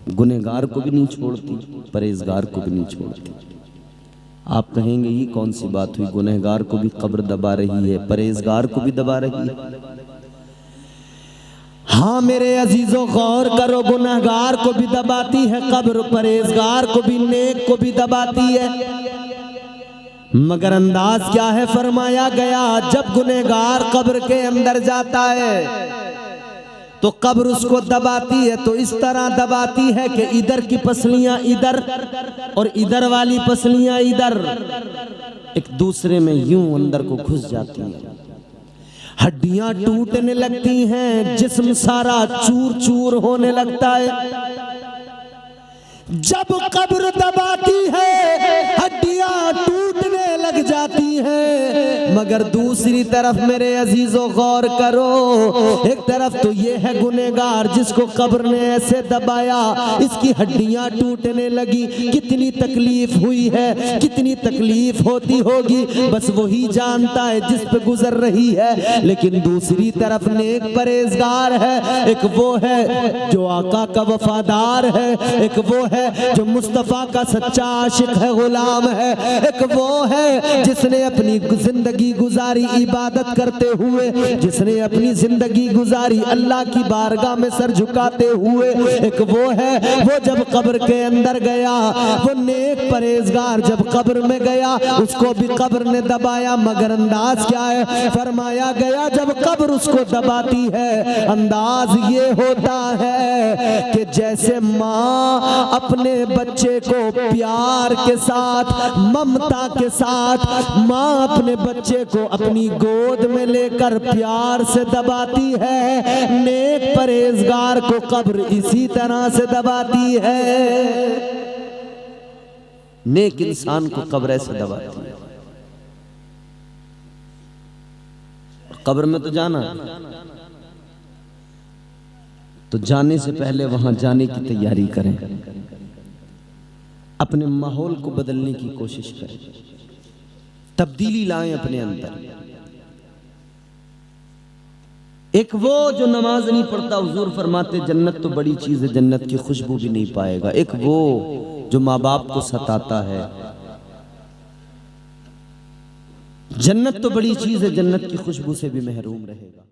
गुनहगार को भी नहीं छोड़ती, परहेजगार को भी नहीं छोड़ती। आप कहेंगे ये कौन सी बात हुई, गुनहगार को भी कब्र दबा रही है, परहेजगार को भी दबा रही है। हाँ मेरे अजीजों गौर करो, गुनहगार को भी दबाती है कब्र, परहेजगार को भी, नेक को भी दबाती है। मगर अंदाज क्या है, फरमाया गया जब गुनहगार कब्र के अंदर जाता है तो कब्र उसको दबाती है, तो इस तरह दबाती है कि इधर की पसलियां इधर और इधर वाली पसलियां इधर एक दूसरे में यूं अंदर को घुस जाती हैं। हड्डियां टूटने लगती हैं, जिस्म सारा चूर चूर होने लगता है। जब कब्र दबाती है हड्डियां टूटने लग जाती हैं, मगर दूसरी तरफ मेरे अजीजों गौर करो, एक तरफ तो ये है गुनहगार जिसको कब्र ने ऐसे दबाया, इसकी हड्डियां टूटने लगी, कितनी तकलीफ हुई है, कितनी तकलीफ होती होगी बस वही जानता है जिस पे गुजर रही है। लेकिन दूसरी तरफ नेक परहेजगार है, एक वो है जो आका का वफादार है, एक वो है जो मुस्तफा का सच्चा आशिक है, गुलाम है, एक वो है जिसने अपनी जिंदगी गुजारी इबादत करते हुए, जिसने अपनी जिंदगी गुजारी अल्लाह की बारगाह में सर झुकाते हुए, एक वो है वो जब कब्र के अंदर गया, वो नेक परहेजगार जब कब्र में गया उसको भी कब्र ने दबाया, मगर अंदाज क्या है, फरमाया गया जब कब्र उसको दबाती है अंदाज ये होता है कि जैसे माँ अपने बच्चे को प्यार के साथ, ममता के साथ, माँ अपने बच्चे को अपनी गोद में लेकर प्यार से दबाती है, नेक परहेजगार को कब्र इसी तरह से दबाती है। नेक इंसान को कब्र ऐसे दबाती है। कब्र में तो जाना, तो जाने से पहले वहां जाने की तैयारी करें, अपने माहौल को बदलने की कोशिश करें, तब्दीली लाएं अपने अंदर। एक वो जो नमाज नहीं पढ़ता, हुजूर फरमाते जन्नत तो बड़ी चीज है, जन्नत की खुशबू भी नहीं पाएगा। एक वो जो माँ बाप को सताता है, जन्नत तो बड़ी चीज है, जन्नत की खुशबू से भी महरूम रहेगा।